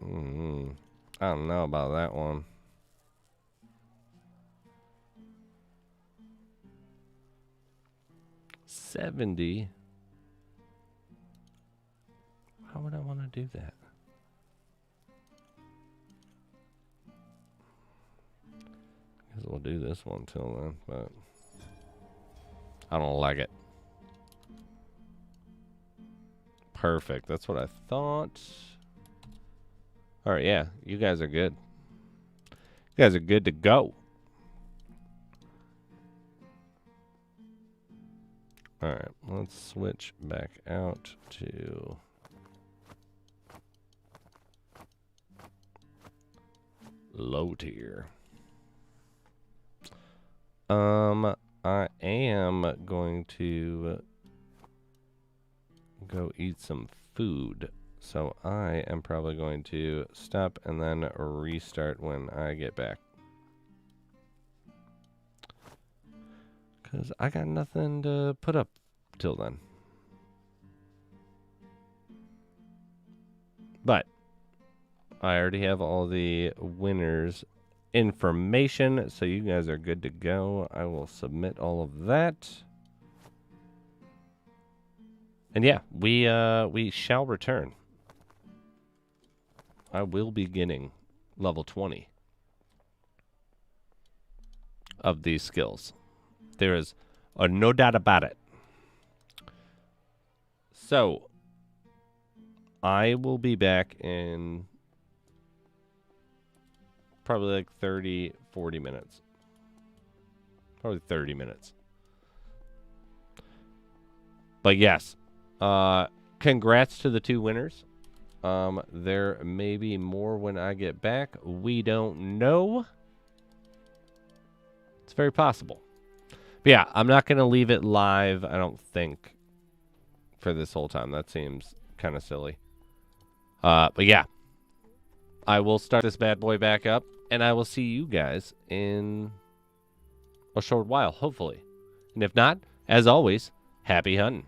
I don't know about that one. $70. How would I want to do that? I guess we'll do this one till then, but I don't like it. Perfect. That's what I thought. Alright, yeah. You guys are good. You guys are good to go. Alright, let's switch back out to low tier. I am going to go eat some food. So I am probably going to stop and then restart when I get back. Because I got nothing to put up till then. But I already have all the winners' information, so you guys are good to go. I will submit all of that. And yeah, we shall return. I will be getting level 20 of these skills. There is no doubt about it. So, I will be back in probably like 30, 40 minutes. Probably 30 minutes. But yes, congrats to the 2 winners. There may be more when I get back. We don't know. It's very possible. But yeah, I'm not going to leave it live, I don't think, for this whole time. That seems kind of silly. But yeah, I will start this bad boy back up, and I will see you guys in a short while, hopefully. And if not, as always, happy hunting.